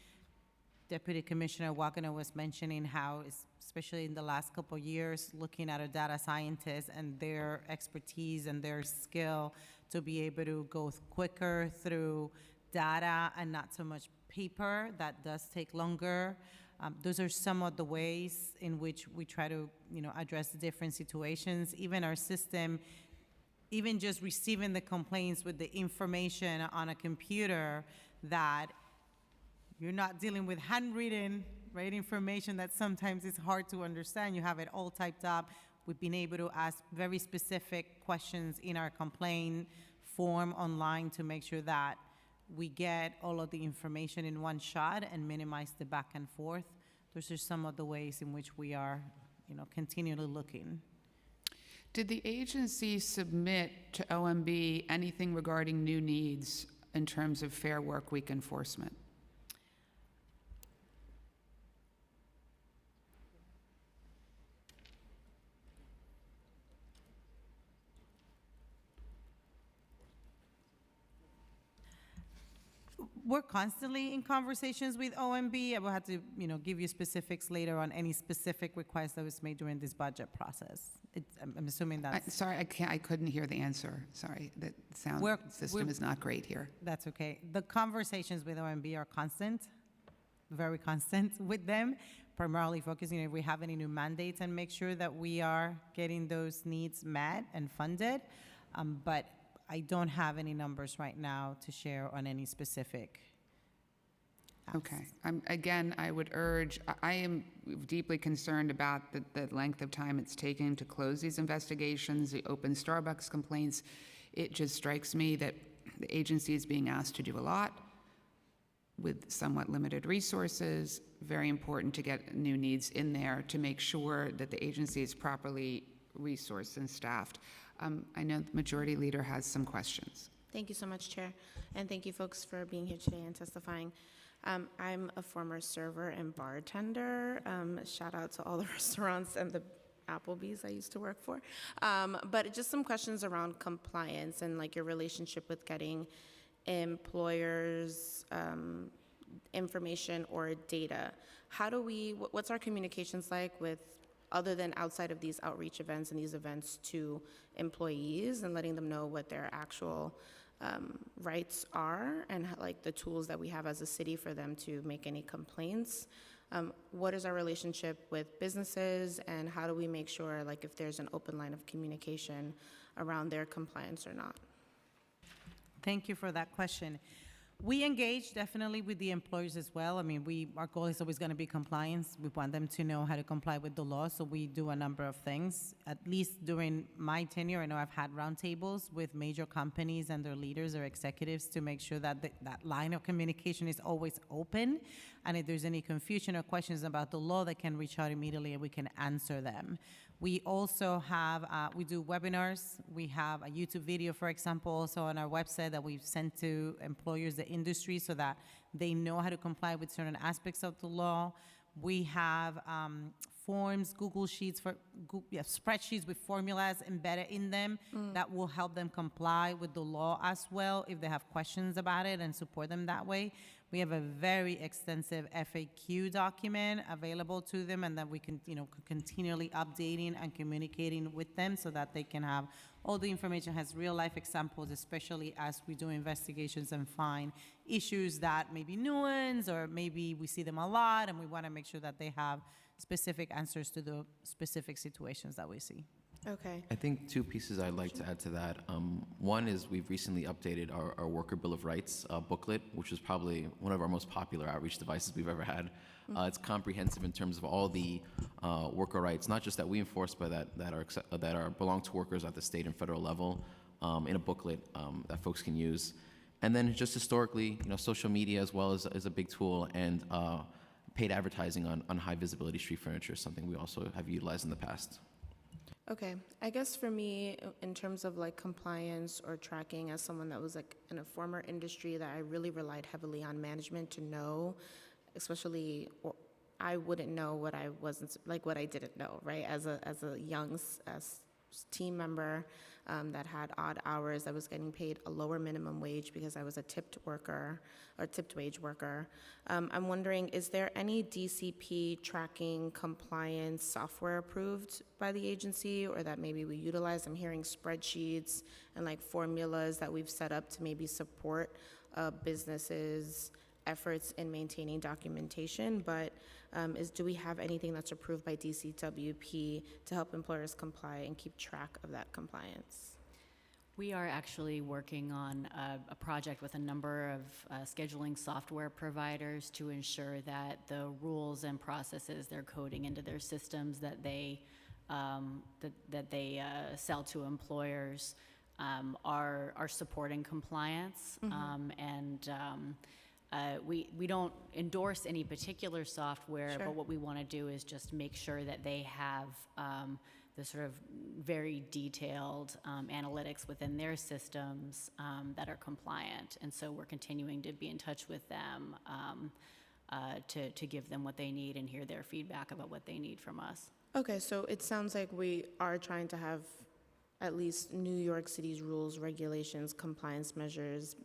Deputy Commissioner Wagner was mentioning how, especially in the last couple of years, looking at our data scientists and their expertise and their skill to be able to go quicker through data and not so much paper. That does take longer. Those are some of the ways in which we try to, address different situations. Even our system, even just receiving the complaints with the information on a computer, that you're not dealing with handwritten, right, information that sometimes is hard to understand. You have it all typed up. We've been able to ask very specific questions in our complaint form online to make sure that we get all of the information in one shot and minimize the back and forth. Those are some of the ways in which we are, continually looking. Did the agency submit to OMB anything regarding new needs in terms of Fair Work Week enforcement? We're constantly in conversations with OMB. I will have to, give you specifics later on any specific request that was made during this budget process. I'm assuming that's... Sorry, I couldn't hear the answer. Sorry, the sound system is not great here. That's okay. The conversations with OMB are constant, very constant with them, primarily focusing if we have any new mandates and make sure that we are getting those needs met and funded. But I don't have any numbers right now to share on any specific asks. Okay. Again, I would urge, I am deeply concerned about the length of time it's taking to close these investigations, the open Starbucks complaints. It just strikes me that the agency is being asked to do a lot with somewhat limited resources. Very important to get new needs in there to make sure that the agency is properly resourced and staffed. I know the Majority Leader has some questions. Thank you so much, Chair. And thank you folks for being here today and testifying. I'm a former server and bartender. Shout out to all the restaurants and the Applebee's I used to work for. But just some questions around compliance and like your relationship with getting employers' information or data. What's our communications like with, other than outside of these outreach events and these events, to employees and letting them know what their actual rights are and like the tools that we have as a city for them to make any complaints? What is our relationship with businesses, and how do we make sure, like, if there's an open line of communication around their compliance or not? Thank you for that question. We engage definitely with the employers as well. I mean, our goal is always going to be compliance. We want them to know how to comply with the law, so we do a number of things. At least during my tenure, I know I've had roundtables with major companies and their leaders or executives to make sure that that line of communication is always open. And if there's any confusion or questions about the law, they can reach out immediately and we can answer them. We also have, we do webinars. We have a YouTube video, for example, also on our website that we've sent to employers, the industry, so that they know how to comply with certain aspects of the law. We have forms, Google Sheets, spreadsheets with formulas embedded in them that will help them comply with the law as well if they have questions about it and support them that way. We have a very extensive FAQ document available to them, and that we can, continually updating and communicating with them so that they can have all the information, has real life examples, especially as we do investigations and find issues that may be nuanced or maybe we see them a lot, and we want to make sure that they have specific answers to the specific situations that we see. Okay. I think two pieces I'd like to add to that. One is we've recently updated our Worker Bill of Rights booklet, which is probably one of our most popular outreach devices we've ever had. It's comprehensive in terms of all the worker rights, not just that we enforce, but that belong to workers at the state and federal level, in a booklet that folks can use. And then just historically, social media as well is a big tool, and paid advertising on high visibility street furniture is something we also have utilized in the past. Okay, I guess for me, in terms of like compliance or tracking, as someone that was like in a former industry that I really relied heavily on management to know, especially, I wouldn't know what I wasn't, like what I didn't know, right? As a young team member that had odd hours, I was getting paid a lower minimum wage because I was a tipped worker or tipped wage worker. I'm wondering, is there any DCP tracking compliance software approved by the agency or that maybe we utilize? I'm hearing spreadsheets and like formulas that we've set up to maybe support businesses' efforts in maintaining documentation, but do we have anything that's approved by DCWP to help employers comply and keep track of that compliance? We are actually working on a project with a number of scheduling software providers to ensure that the rules and processes they're coding into their systems that they sell to employers are supporting compliance. We don't endorse any particular software, Sure. but what we want to do is just make sure that they have the sort of very detailed analytics within their systems that are compliant. And so we're continuing to be in touch with them to give them what they need and hear their feedback about what they need from us. Okay, so it sounds like we are trying to have at least New York City's rules, regulations, compliance measures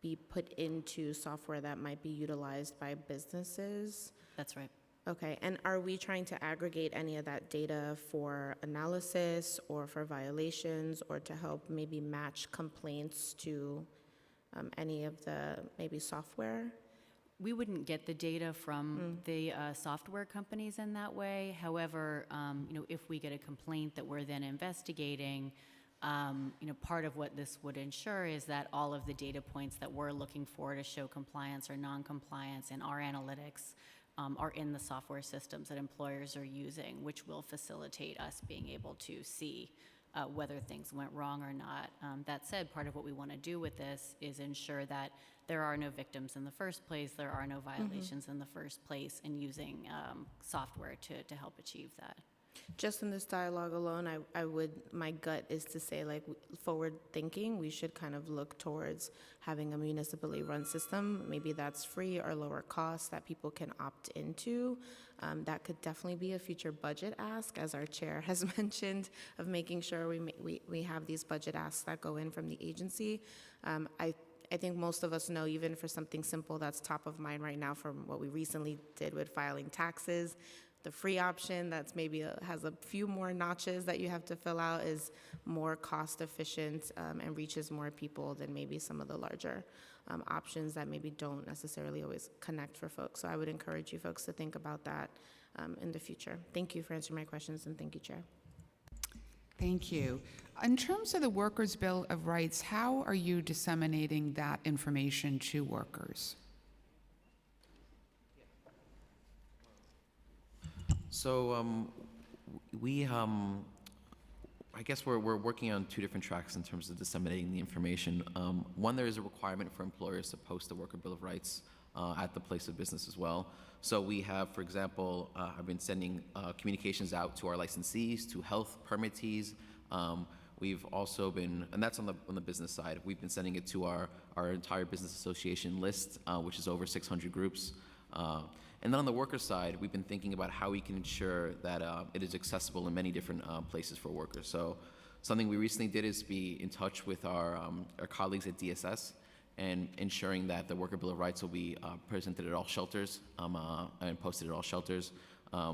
be put into software that might be utilized by businesses. That's right. Okay, and are we trying to aggregate any of that data for analysis or for violations or to help maybe match complaints to any of the maybe software? We wouldn't get the data from the software companies in that way. However, if we get a complaint that we're then investigating, part of what this would ensure is that all of the data points that we're looking for to show compliance or non-compliance in our analytics are in the software systems that employers are using, which will facilitate us being able to see whether things went wrong or not. That said, part of what we want to do with this is ensure that there are no victims in the first place, there are no violations in the first place, and using software to help achieve that. Just in this dialogue alone, my gut is to say, like, forward thinking, we should kind of look towards having a municipally run system. Maybe that's free or lower cost that people can opt into. That could definitely be a future budget ask, as our chair has mentioned, of making sure we have these budget asks that go in from the agency. I think most of us know, even for something simple that's top of mind right now from what we recently did with filing taxes, the free option that's maybe has a few more notches that you have to fill out is more cost efficient and reaches more people than maybe some of the larger options that maybe don't necessarily always connect for folks. So I would encourage you folks to think about that in the future. Thank you for answering my questions, and thank you, Chair. Thank you. In terms of the Workers' Bill of Rights, how are you disseminating that information to workers? So I guess we're working on two different tracks in terms of disseminating the information. One, there is a requirement for employers to post the Worker Bill of Rights at the place of business as well. So we have, for example, I've been sending communications out to our licensees, to health permittees. We've also been, and that's on the business side, we've been sending it to our entire business association list, which is over 600 groups. And then on the worker side, we've been thinking about how we can ensure that it is accessible in many different places for workers. So something we recently did is be in touch with our colleagues at DSS and ensuring that the Worker Bill of Rights will be presented at all shelters and posted at all shelters.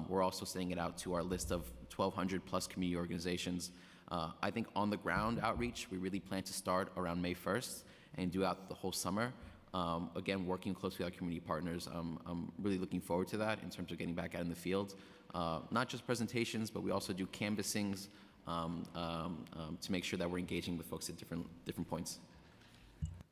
We're also sending it out to our list of 1,200 plus community organizations. I think on the ground outreach, we really plan to start around May 1st and do out the whole summer. Again, working closely with our community partners, I'm really looking forward to that in terms of getting back out in the field. Not just presentations, but we also do canvassings to make sure that we're engaging with folks at different points.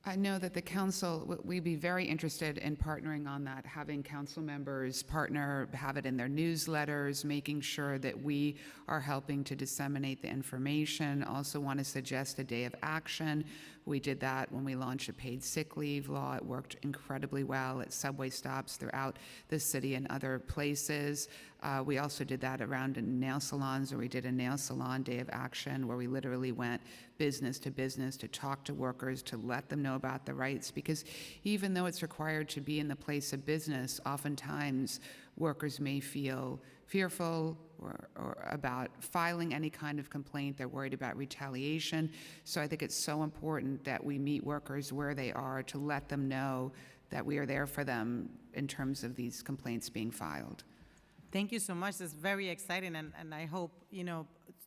I know that the council, we'd be very interested in partnering on that, having council members have it in their newsletters, making sure that we are helping to disseminate the information. Also want to suggest a day of action. We did that when we launched a paid sick leave law. It worked incredibly well at subway stops throughout the city and other places. We also did that around nail salons, where we did a nail salon day of action, where we literally went business to talk to workers, to let them know about the rights. Because even though it's required to be in the place of business, oftentimes workers may feel fearful or about filing any kind of complaint. They're worried about retaliation. So I think it's so important that we meet workers where they are to let them know that we are there for them in terms of these complaints being filed. Thank you so much. It's very exciting, and I hope,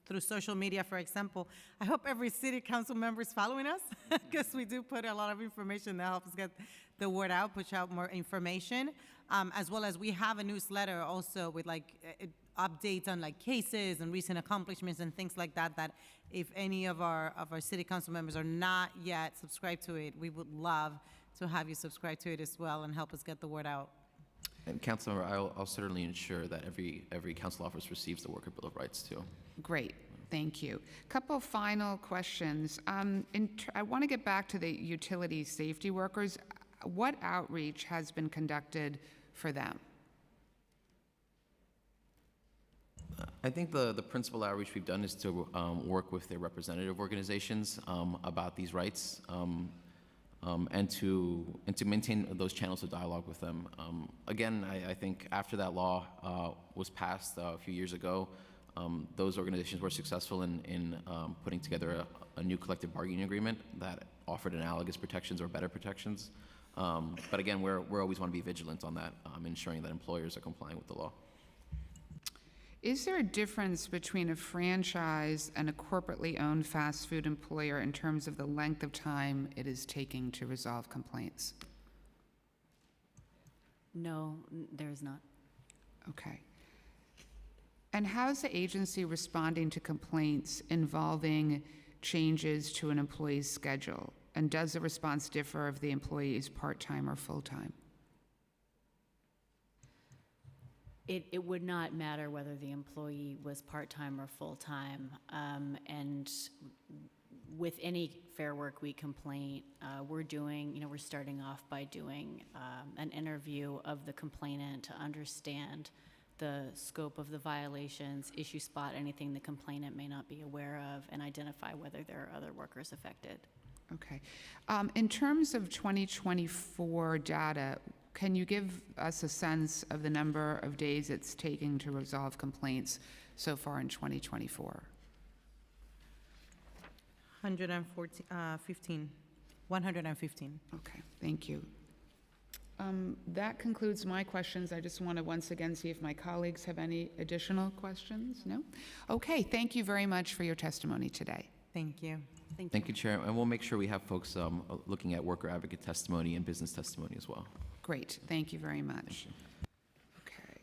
through social media, for example, I hope every city council member is following us, because we do put a lot of information that helps get the word out, push out more information, as well as we have a newsletter also with updates on cases and recent accomplishments and things like that, that if any of our city council members are not yet subscribed to it, we would love to have you subscribe to it as well and help us get the word out. And Councilmember, I'll certainly ensure that every council office receives the Worker Bill of Rights too. Great, thank you. Couple final questions. I want to get back to the utility safety workers. What outreach has been conducted for them? I think the principal outreach we've done is to work with their representative organizations about these rights. And to maintain those channels of dialogue with them. Again, I think after that law was passed a few years ago, those organizations were successful in putting together a new collective bargaining agreement that offered analogous protections or better protections. But again, we always want to be vigilant on that, ensuring that employers are complying with the law. Is there a difference between a franchise and a corporately owned fast food employer in terms of the length of time it is taking to resolve complaints? No, there is not. Okay. And how is the agency responding to complaints involving changes to an employee's schedule? And does the response differ if the employee is part-time or full-time? It would not matter whether the employee was part-time or full-time. And with any Fair Work Week complaint, we're starting off by doing an interview of the complainant to understand the scope of the violations, issue spot anything the complainant may not be aware of, and identify whether there are other workers affected. Okay. In terms of 2024 data, can you give us a sense of the number of days it's taking to resolve complaints so far in 2024? 115. Okay, thank you. That concludes my questions. I just want to once again see if my colleagues have any additional questions. No? Okay, thank you very much for your testimony today. Thank you. Thank you, Chair. And we'll make sure we have folks looking at worker advocate testimony and business testimony as well. Great, thank you very much. Okay.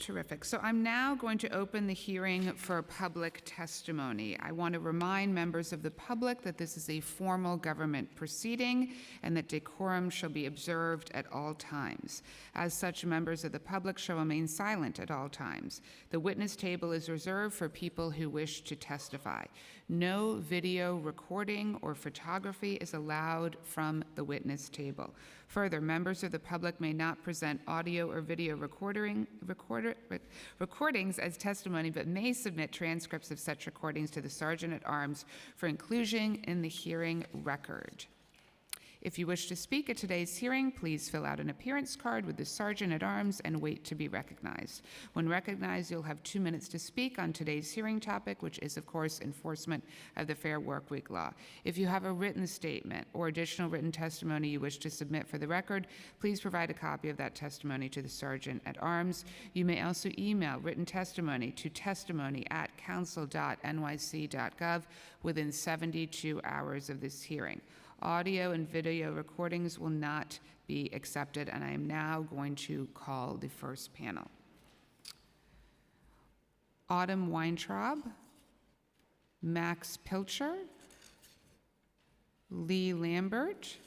Terrific. So I'm now going to open the hearing for public testimony. I want to remind members of the public that this is a formal government proceeding and that decorum shall be observed at all times. As such, members of the public shall remain silent at all times. The witness table is reserved for people who wish to testify. No video recording or photography is allowed from the witness table. Further, members of the public may not present audio or video recordings as testimony, but may submit transcripts of such recordings to the Sergeant at Arms for inclusion in the hearing record. If you wish to speak at today's hearing, please fill out an appearance card with the Sergeant at Arms and wait to be recognized. When recognized, you'll have 2 minutes to speak on today's hearing topic, which is, of course, enforcement of the Fair Workweek law. If you have a written statement or additional written testimony you wish to submit for the record, please provide a copy of that testimony to the Sergeant at Arms. You may also email written testimony to testimony@council.nyc.gov within 72 hours of this hearing. Audio and video recordings will not be accepted, and I am now going to call the first panel. Autumn Weintraub, Max Pilcher, Lee Lambert,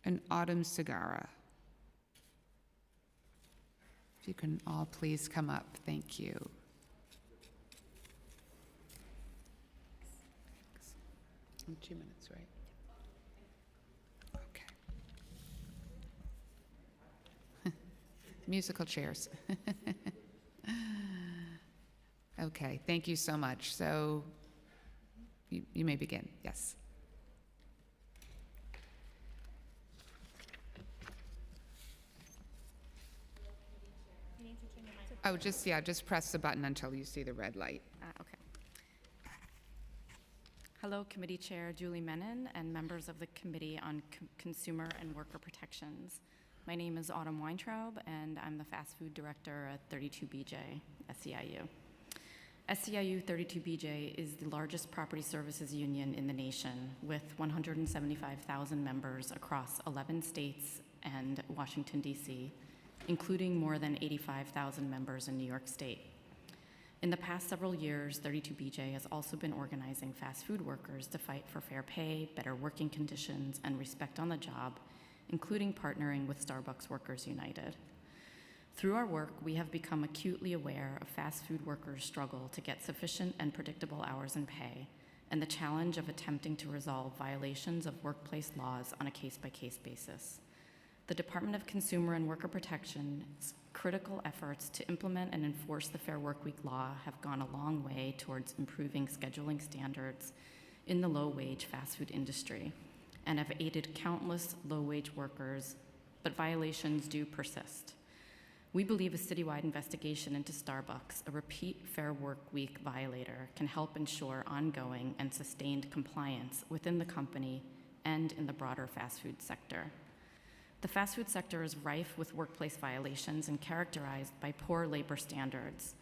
and Autumn Segara. If you can all please come up, thank you. In 2 minutes, right? Okay. Musical chairs. Okay, thank you so much. So you may begin, yes. Oh, just press the button until you see the red light. Okay. Hello, Committee Chair Julie Menon and members of the Committee on Consumer and Worker Protections. My name is Autumn Weintraub, and I'm the Fast Food Director at 32BJ, SEIU. SEIU 32BJ is the largest property services union in the nation, with 175,000 members across 11 states and Washington, D.C., including more than 85,000 members in New York State. In the past several years, 32BJ has also been organizing fast food workers to fight for fair pay, better working conditions, and respect on the job, including partnering with Starbucks Workers United. Through our work, we have become acutely aware of fast food workers' struggle to get sufficient and predictable hours and pay, and the challenge of attempting to resolve violations of workplace laws on a case-by-case basis. The Department of Consumer and Worker Protection's critical efforts to implement and enforce the Fair Workweek law have gone a long way towards improving scheduling standards in the low-wage fast food industry and have aided countless low-wage workers, but violations do persist. We believe a citywide investigation into Starbucks, a repeat Fair Workweek violator, can help ensure ongoing and sustained compliance within the company and in the broader fast food sector. The fast food sector is rife with workplace violations and characterized by poor labor standards.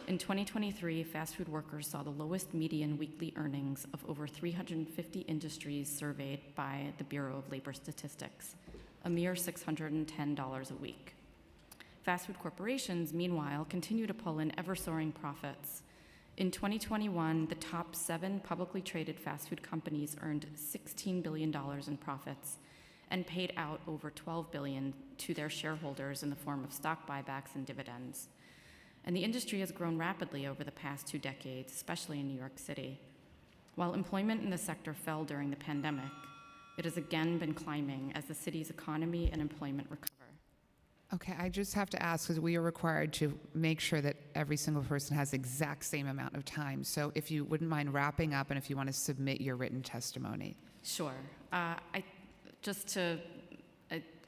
In 2023, fast food workers saw the lowest median weekly earnings of over 350 industries surveyed by the Bureau of Labor Statistics, a mere $610 a week. Fast food corporations, meanwhile, continue to pull in ever-soaring profits. In 2021, the top 7 publicly traded fast food companies earned $16 billion in profits and paid out over $12 billion to their shareholders in the form of stock buybacks and dividends. And the industry has grown rapidly over the past 2 decades, especially in New York City. While employment in the sector fell during the pandemic, it has again been climbing as the city's economy and employment recover. Okay, I just have to ask, because we are required to make sure that every single person has the exact same amount of time. So if you wouldn't mind wrapping up and if you want to submit your written testimony. Sure.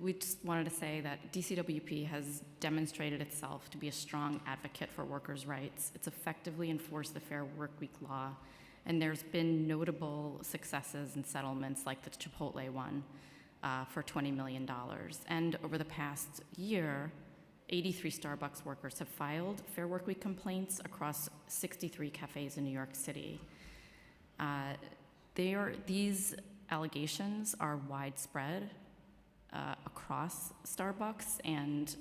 We just wanted to say that DCWP has demonstrated itself to be a strong advocate for workers' rights. It's effectively enforced the Fair Workweek law, and there's been notable successes and settlements like the Chipotle one for $20 million. And over the past year, 83 Starbucks workers have filed Fair Workweek complaints across 63 cafes in New York City. These allegations are widespread across Starbucks, and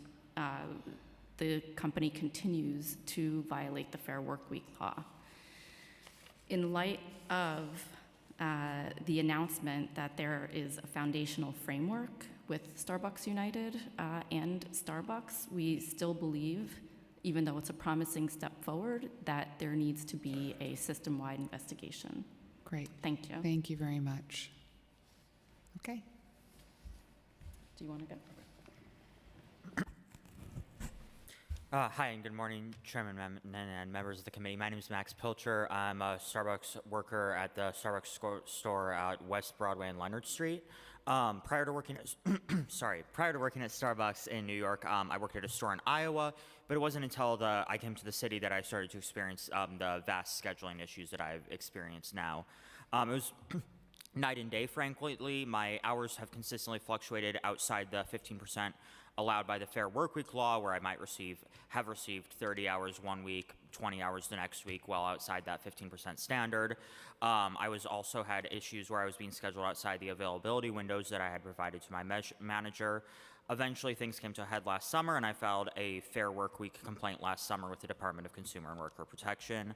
the company continues to violate the Fair Workweek law. In light of the announcement that there is a foundational framework with Starbucks United and Starbucks, we still believe, even though it's a promising step forward, that there needs to be a system-wide investigation. Great. Thank you. Thank you very much. Okay. Do you want to go? Hi, and good morning, Chairman Menon and members of the committee. My name is Max Pilcher. I'm a Starbucks worker at the Starbucks store at West Broadway and Leonard Street. Prior to working at Starbucks in New York, I worked at a store in Iowa, but it wasn't until I came to the city that I started to experience the vast scheduling issues that I've experienced now. It was night and day, frankly. My hours have consistently fluctuated outside the 15% allowed by the Fair Workweek law, where I might have received 30 hours one week, 20 hours the next week, well outside that 15% standard. I also had issues where I was being scheduled outside the availability windows that I had provided to my manager. Eventually, things came to a head last summer, and I filed a Fair Workweek complaint last summer with the Department of Consumer and Worker Protection.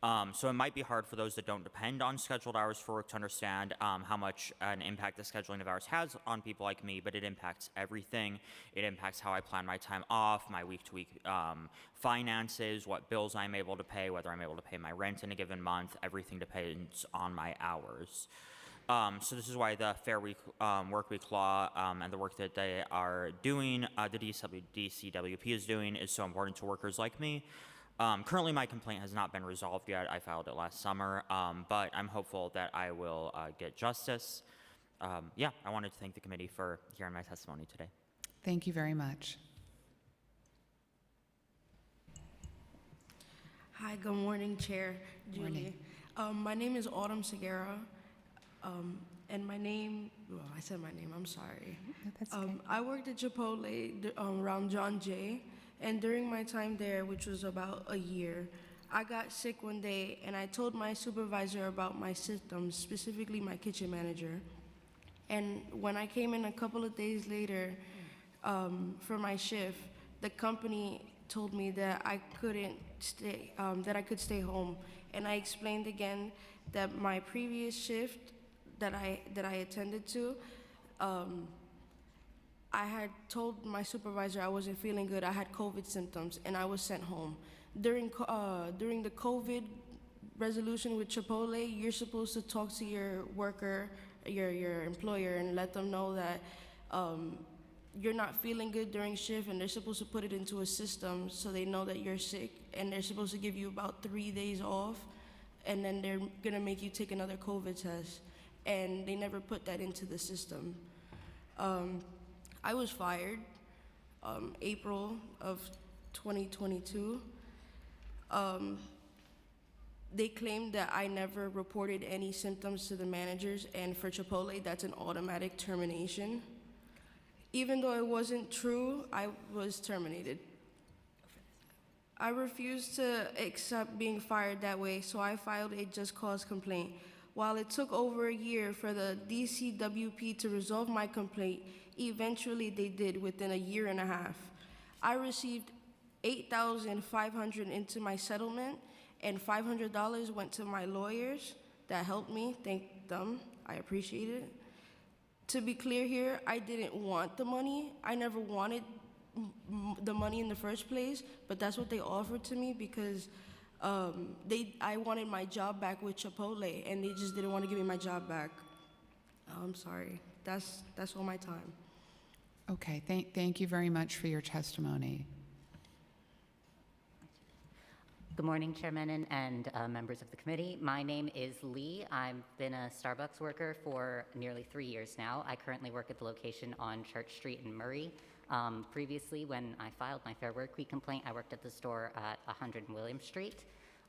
So it might be hard for those that don't depend on scheduled hours for work to understand how much an impact the scheduling of hours has on people like me, but it impacts everything. It impacts how I plan my time off, my week-to-week finances, what bills I'm able to pay, whether I'm able to pay my rent in a given month. Everything depends on my hours. So this is why the Fair Workweek law and the work that they are doing, the DCWP is doing, is so important to workers like me. Currently, my complaint has not been resolved yet. I filed it last summer, but I'm hopeful that I will get justice. Yeah, I wanted to thank the committee for hearing my testimony today. Thank you very much. Hi, good morning, Chair Julie. Morning. My name is Autumn Segura, and my name, well, I said my name, I'm sorry. No, that's okay. I worked at Chipotle around John Jay, and during my time there, which was about a year, I got sick one day, and I told my supervisor about my symptoms, specifically my kitchen manager. And when I came in a couple of days later for my shift, the company told me that I couldn't stay, that I could stay home. And I explained again that my previous shift that I attended to, I had told my supervisor I wasn't feeling good. I had COVID symptoms, and I was sent home. During the COVID resolution with Chipotle, you're supposed to talk to your worker, your employer, and let them know that you're not feeling good during shift, and they're supposed to put it into a system so they know that you're sick, and they're supposed to give you about 3 days off, and then they're gonna make you take another COVID test, and they never put that into the system. I was fired April of 2022. They claimed that I never reported any symptoms to the managers, and for Chipotle, that's an automatic termination. Even though it wasn't true, I was terminated. I refused to accept being fired that way, so I filed a just cause complaint. While it took over a year for the DCWP to resolve my complaint, eventually they did within a year and a half. I received $8,500 into my settlement, and $500 went to my lawyers that helped me. Thank them. I appreciate it. To be clear here, I didn't want the money. I never wanted the money in the first place, but that's what they offered to me because I wanted my job back with Chipotle, and they just didn't want to give me my job back. I'm sorry. That's all my time. Okay, thank you very much for your testimony. Good morning, Chairman and members of the committee. My name is Lee. I've been a Starbucks worker for nearly 3 years now. I currently work at the location on Church Street in Murray. Previously, when I filed my Fair Workweek complaint, I worked at the store at 100 William Street.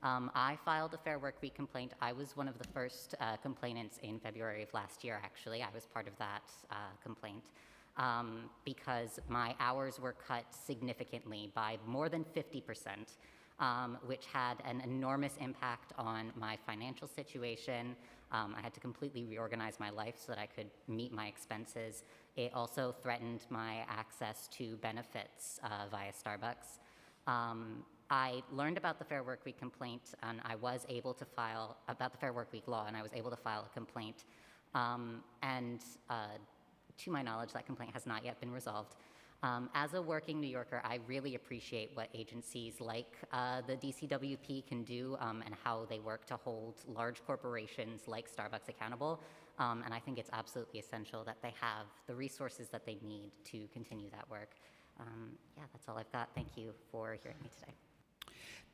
I filed a Fair Workweek complaint. I was one of the first complainants in February of last year, actually. I was part of that complaint because my hours were cut significantly by more than 50%. Which had an enormous impact on my financial situation. I had to completely reorganize my life so that I could meet my expenses. It also threatened my access to benefits via Starbucks. I learned about the Fair Work Week complaint, and I was able to file about the Fair Work Week law, and I was able to file a complaint. To my knowledge, that complaint has not yet been resolved. As a working New Yorker, I really appreciate what agencies like the DCWP can do and how they work to hold large corporations like Starbucks accountable. And I think it's absolutely essential that they have the resources that they need to continue that work. Yeah, that's all I've got. Thank you for hearing me today.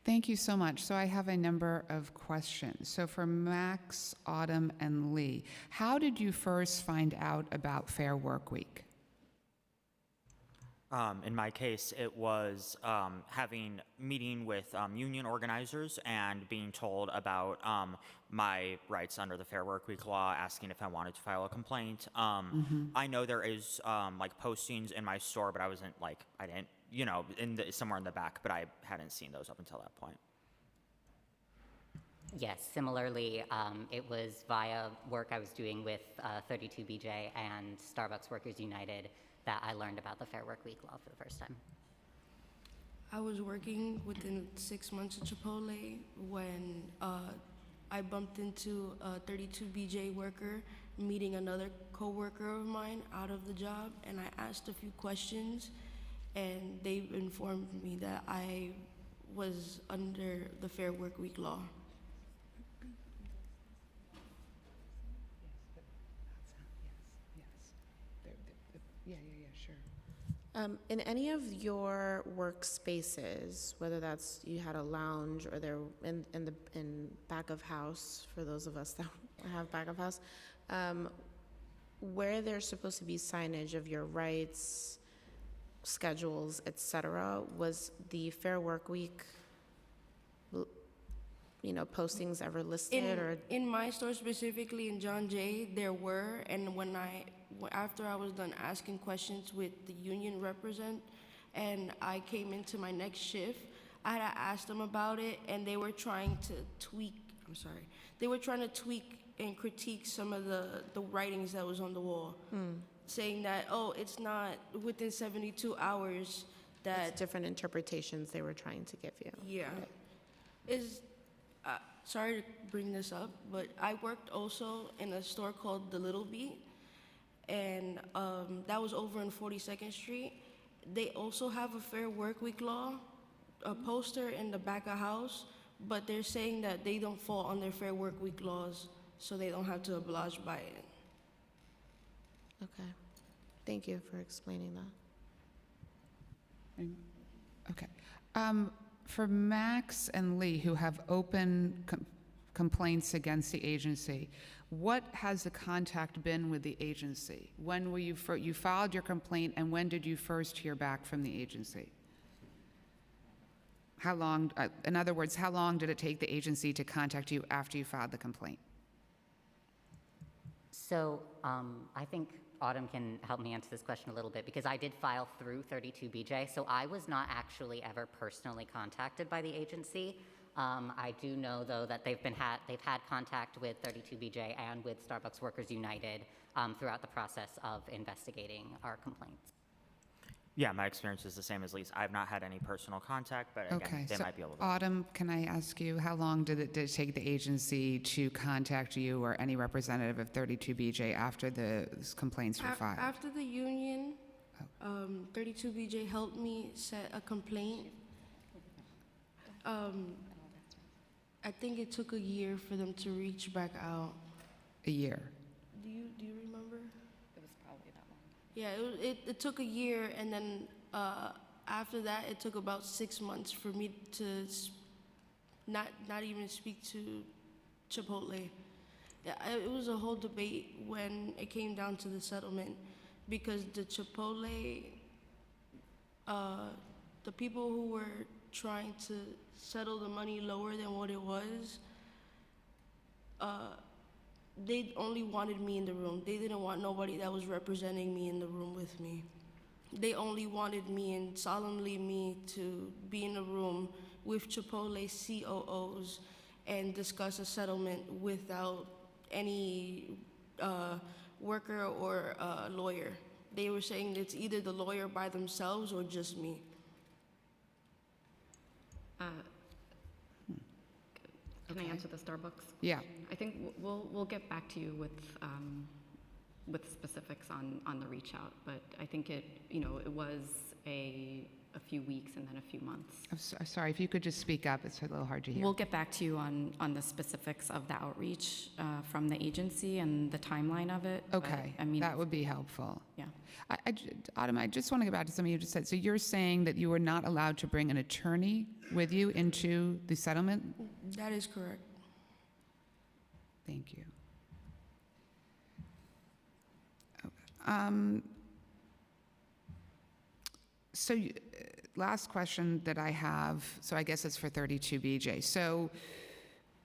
Thank you so much. So I have a number of questions. So for Max, Autumn, and Lee, how did you first find out about Fair Work Week? In my case, it was having meeting with union organizers and being told about my rights under the Fair Work Week law, asking if I wanted to file a complaint. I know there is like postings in my store, but I wasn't like, I didn't, you know, somewhere in the back, but I hadn't seen those up until that point. Yes, similarly, it was via work I was doing with 32BJ and Starbucks Workers United that I learned about the Fair Work Week law for the first time. I was working within 6 months of Chipotle when I bumped into a 32BJ worker meeting another coworker of mine out of the job, and I asked a few questions, and they informed me that I was under the Fair Work Week law. In any of your workspaces, whether that's you had a lounge or they're in back of house, for those of us that have back of house, where there's supposed to be signage of your rights, schedules, etc., was the Fair Work Week, you know, postings ever listed? Or in my store specifically in John Jay, there were, and after I was done asking questions with the union representative, and I came into my next shift, I had asked them about it, and they were trying to tweak. They were trying to tweak and critique some of the writings that was on the wall, saying that it's not within 72 hours. That it's different interpretations they were trying to give you. Yeah, is. Sorry to bring this up, but I worked also in a store called The Little Bee, and that was over on 42nd Street. They also have a Fair Work Week law, a poster in the back of house, but they're saying that they don't fall under Fair Work Week laws, so they don't have to oblige by it. Okay. Thank you for explaining that. Okay. For Max and Lee, who have open complaints against the agency, what has the contact been with the agency? When were you filed your complaint, and when did you first hear back from the agency? How long, in other words, how long did it take the agency to contact you after you filed the complaint? So I think Autumn can help me answer this question a little bit, because I did file through 32BJ, so I was not actually ever personally contacted by the agency. I do know, though, that they've had contact with 32BJ and with Starbucks Workers United throughout the process of investigating our complaints. Yeah, my experience is the same as Lee's. I've not had any personal contact, but again, they might be able to. Autumn, can I ask you, how long did it take the agency to contact you or any representative of 32BJ after the complaints were filed? After the union, 32BJ helped me set a complaint. I think it took a year for them to reach back out. A year? Do you remember? It was probably that long. Yeah, it took a year, and then after that, it took about 6 months for me to not even speak to Chipotle. Yeah, it was a whole debate when it came down to the settlement, because the Chipotle, the people who were trying to settle the money lower than what it was, they only wanted me in the room. They didn't want nobody that was representing me in the room with me. They only wanted me and solemnly me to be in a room with Chipotle COOs and discuss a settlement without any worker or lawyer. They were saying it's either the lawyer by themselves or just me. Can I answer the Starbucks? Yeah. I think we'll get back to you with specifics on the reach out, but I think it was a few weeks and then a few months. I'm sorry, if you could just speak up, it's a little hard to hear. We'll get back to you on the specifics of the outreach from the agency and the timeline of it. but, Okay, I mean, that would be helpful. yeah. Autumn, I just want to go back to something you just said. So you're saying that you were not allowed to bring an attorney with you into the settlement? That is correct. Thank you. Last question that I have, so I guess it's for 32BJ. So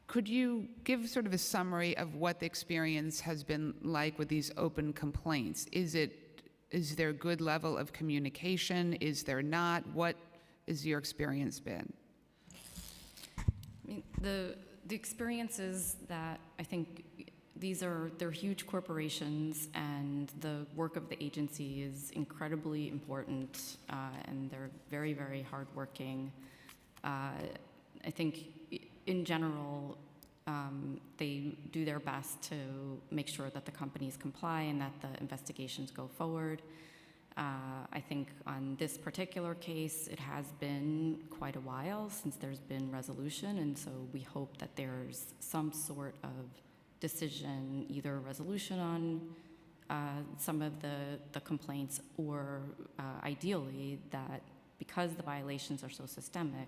could you give sort of a summary of what the experience has been like with these open complaints? Is there a good level of communication? Is there not? What has your experience been? I mean, the experience is that I think they're huge corporations, and the work of the agency is incredibly important, and they're very, very hardworking. I think in general, they do their best to make sure that the companies comply and that the investigations go forward. I think on this particular case, it has been quite a while since there's been resolution, and so we hope that there's some sort of decision, either a resolution on some of the complaints, or ideally that because the violations are so systemic,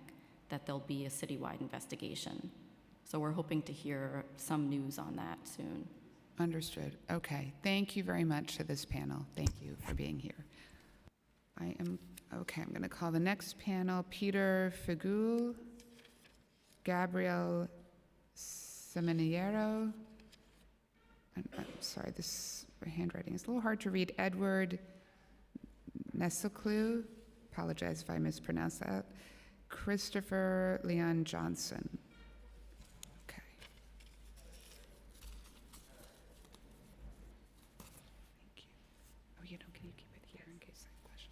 that there'll be a citywide investigation. So we're hoping to hear some news on that soon. Understood. Okay. Thank you very much to this panel. Thank you for being here. I'm going to call the next panel Peter Figul, Gabriel Seminiero. I'm sorry, this handwriting is a little hard to read. Edward Nesselclu, apologize if I mispronounce that. Christopher Leon Johnson. Okay. Thank you. Oh, can you keep it here in case I have a question?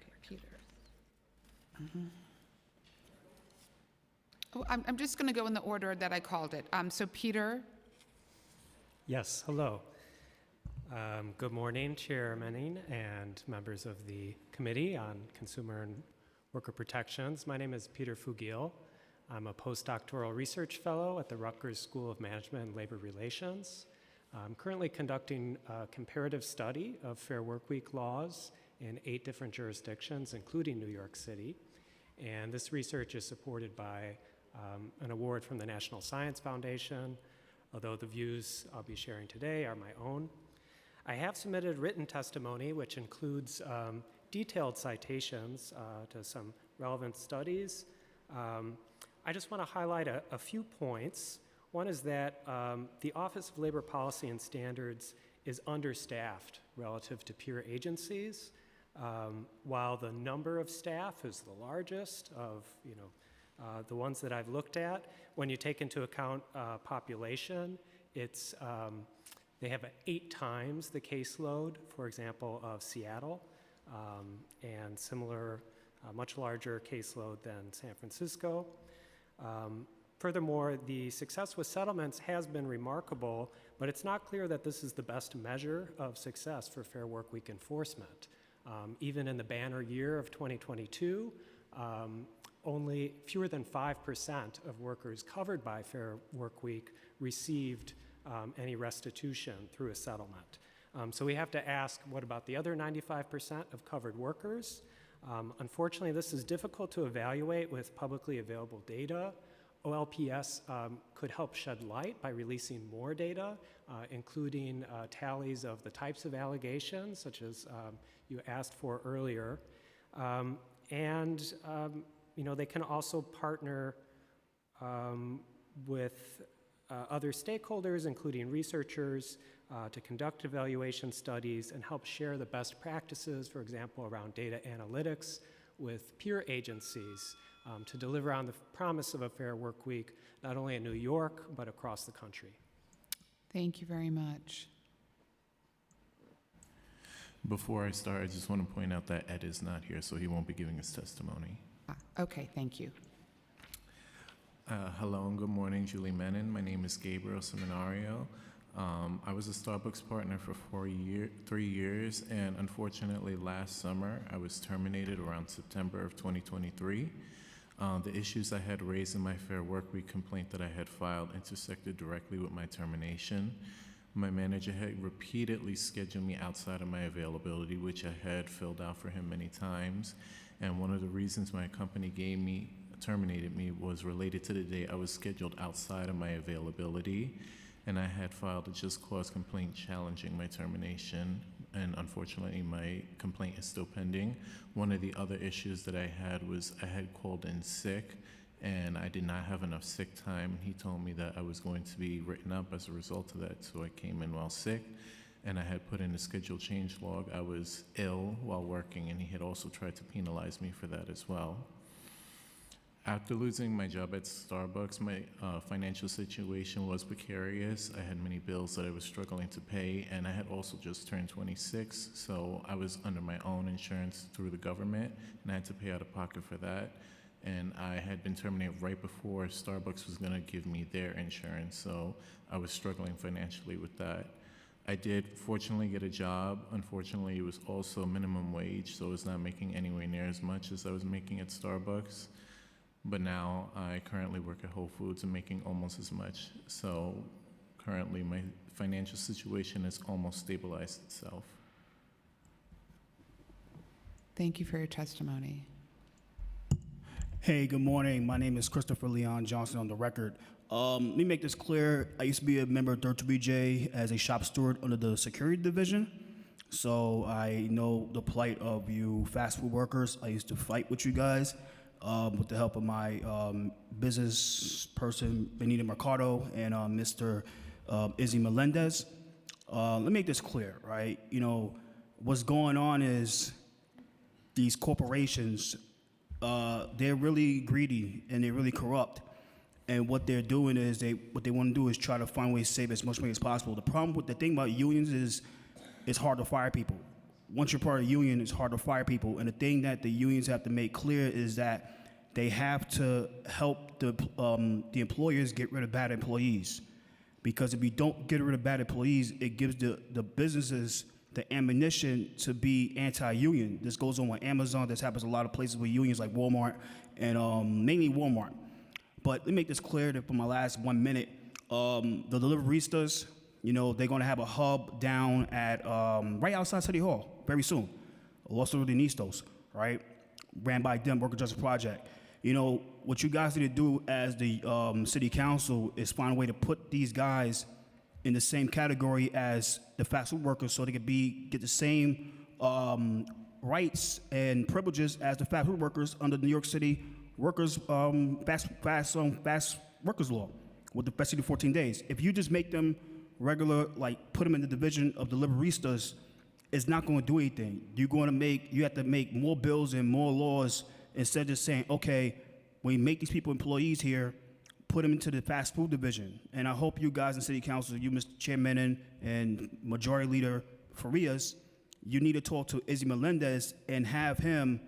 Okay, Peter. Oh, I'm just going to go in the order that I called it. So Peter. Yes, hello. Good morning, Chair Manning and members of the Committee on Consumer and Worker Protections. My name is Peter Fugil. I'm a postdoctoral research fellow at the Rutgers School of Management and Labor Relations. I'm currently conducting a comparative study of Fair Workweek laws in 8 different jurisdictions, including New York City. And this research is supported by an award from the National Science Foundation, although the views I'll be sharing today are my own. I have submitted written testimony, which includes detailed citations to some relevant studies. I just want to highlight a few points. One is that the Office of Labor Policy and Standards is understaffed relative to peer agencies. While the number of staff is the largest of the ones that I've looked at, when you take into account population, it's they have 8 times the caseload, for example, of Seattle, and similar, much larger caseload than San Francisco. Furthermore, the success with settlements has been remarkable, but it's not clear that this is the best measure of success for Fair Workweek enforcement. Even in the banner year of 2022, only fewer than 5% of workers covered by Fair Workweek received any restitution through a settlement. So we have to ask, what about the other 95% of covered workers? Unfortunately, this is difficult to evaluate with publicly available data. OLPS could help shed light by releasing more data, including tallies of the types of allegations, such as you asked for earlier. They can also partner with other stakeholders, including researchers, to conduct evaluation studies and help share the best practices, for example, around data analytics with peer agencies to deliver on the promise of a Fair Workweek, not only in New York, but across the country. Thank you very much. Before I start, I just want to point out that Ed is not here, so he won't be giving his testimony. Okay, thank you. Hello and good morning, Julie Menon. My name is Gabriel Seminario. I was a Starbucks partner for 3 years, and unfortunately last summer I was terminated around September of 2023. The issues I had raised in my Fair Work Week complaint that I had filed intersected directly with my termination. My manager had repeatedly scheduled me outside of my availability, which I had filled out for him many times. And one of the reasons my company terminated me was related to the day I was scheduled outside of my availability. And I had filed a just cause complaint challenging my termination. And unfortunately, my complaint is still pending. One of the other issues that I had was I had called in sick, and I did not have enough sick time. He told me that I was going to be written up as a result of that, so I came in while sick, and I had put in a schedule change log. I was ill while working, and he had also tried to penalize me for that as well. After losing my job at Starbucks, my financial situation was precarious. I had many bills that I was struggling to pay, and I had also just turned 26, so I was under my own insurance through the government, and I had to pay out of pocket for that. And I had been terminated right before Starbucks was gonna give me their insurance, so I was struggling financially with that. I did fortunately get a job. Unfortunately, it was also minimum wage, so I was not making anywhere near as much as I was making at Starbucks. But now I currently work at Whole Foods and making almost as much. So currently my financial situation has almost stabilized itself. Thank you for your testimony. Hey, good morning. My name is Christopher Leon Johnson on the record. Let me make this clear. I used to be a member of 32BJ as a shop steward under the security division. So I know the plight of you fast food workers. I used to fight with you guys with the help of my business person, Benita Mercado, and Mr. Izzy Melendez. Let me make this clear, right? You know, what's going on is these corporations, they're really greedy and they're really corrupt. And what they're doing is what they want to do is try to find ways to save as much money as possible. The problem with the thing about unions is it's hard to fire people. Once you're part of a union, it's hard to fire people. And the thing that the unions have to make clear is that they have to help the employers get rid of bad employees. Because if you don't get rid of bad employees, it gives the businesses the ammunition to be anti-union. This goes on with Amazon. This happens a lot of places with unions like Walmart and mainly Walmart. But let me make this clear that for my last 1 minute, the Deliveristas, you know, they're gonna have a hub down at, right outside City Hall very soon. Los Ordenistas, right? Ran by them, Worker Justice Project. You know, what you guys need to do as the city council is find a way to put these guys in the same category as the fast food workers so they could get the same rights and privileges as the fast food workers under New York City workers fast workers law with the festive 14 days. If you just make them regular, like put them in the division of Deliveristas, it's not going to do anything. You have to make more bills and more laws instead of just saying, okay, when you make these people employees here, put them into the fast food division. And I hope you guys in City Council, you, Mr. Chairman, and Majority Leader Farias, you need to talk to Izzy Melendez and have him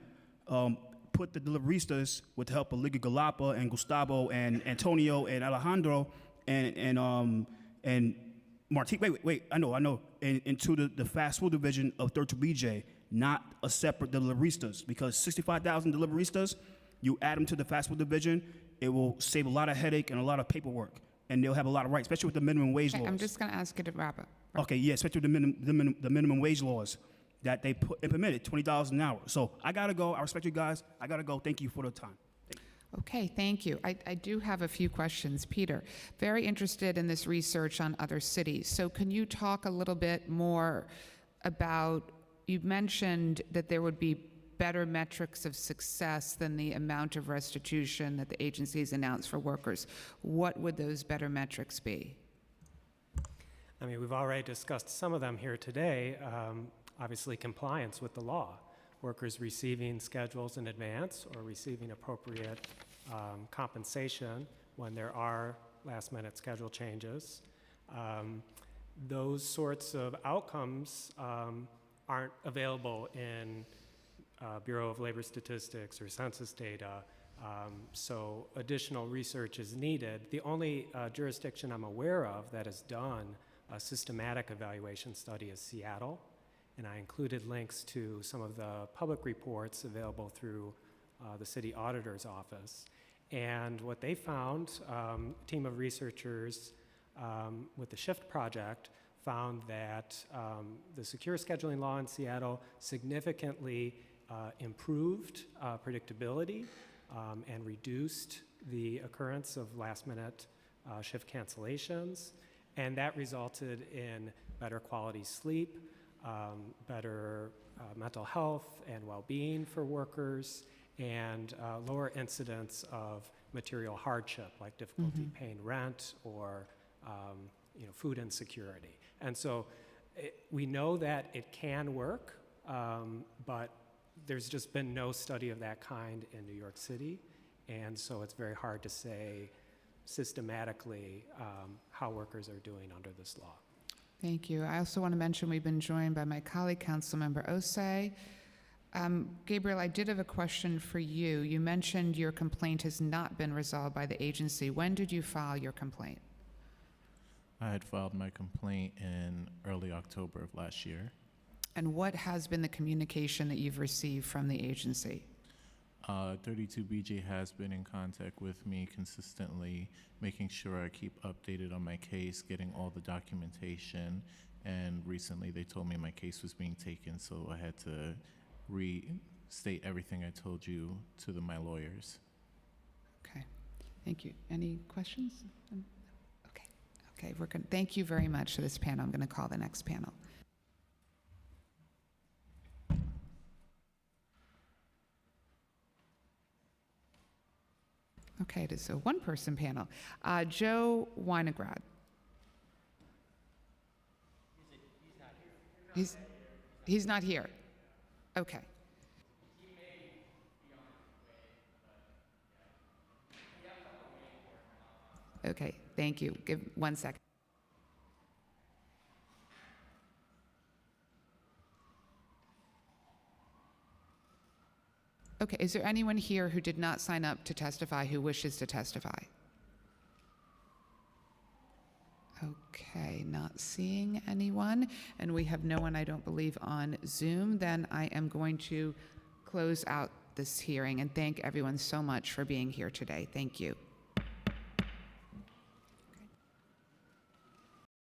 put the Deliveristas with the help of Liga Galapa and Gustavo and Antonio and Alejandro and Martin. Wait, I know. Into the fast food division of 32BJ, not a separate Deliveristas, because 65,000 Deliveristas, you add them to the fast food division, it will save a lot of headache and a lot of paperwork, and they'll have a lot of rights, especially with the minimum wage laws. I'm just going to ask you to wrap up. Okay, yeah, especially with the minimum wage laws that they implemented, $20 an hour. So I gotta go. I respect you guys. I gotta go. Thank you for the time. Okay, thank you. I do have a few questions. Peter, very interested in this research on other cities. So can you talk a little bit more about, you mentioned that there would be better metrics of success than the amount of restitution that the agencies announce for workers. What would those better metrics be? I mean, we've already discussed some of them here today. Obviously, compliance with the law. Workers receiving schedules in advance or receiving appropriate compensation when there are last-minute schedule changes. Those sorts of outcomes aren't available in Bureau of Labor Statistics or census data. So additional research is needed. The only jurisdiction I'm aware of that has done a systematic evaluation study is Seattle, and I included links to some of the public reports available through the city auditor's office. And what they found, a team of researchers with the SHIFT project found that the secure scheduling law in Seattle significantly improved predictability and reduced the occurrence of last-minute shift cancellations, and that resulted in better quality sleep, better mental health and well-being for workers, and lower incidence of material hardship, like difficulty paying rent or food insecurity. And so we know that it can work, but there's just been no study of that kind in New York City, and so it's very hard to say systematically how workers are doing under this law. Thank you. I also want to mention we've been joined by my colleague, Councilmember Osei. Gabriel, I did have a question for you. You mentioned your complaint has not been resolved by the agency. When did you file your complaint? I had filed my complaint in early October of last year. And what has been the communication that you've received from the agency? 32BJ has been in contact with me consistently, making sure I keep updated on my case, getting all the documentation, and recently they told me my case was being taken, so I had to restate everything I told you to my lawyers. Okay, thank you. Any questions? Okay, we're going. Thank you very much for this panel. I'm going to call the next panel. Okay, it is a one-person panel. Joe Winograd. He's not here. Okay. Okay, thank you. Give 1 second. Okay, is there anyone here who did not sign up to testify who wishes to testify? Okay, not seeing anyone, and we have no one, I don't believe, on Zoom. Then I am going to close out this hearing and thank everyone so much for being here today. Thank you.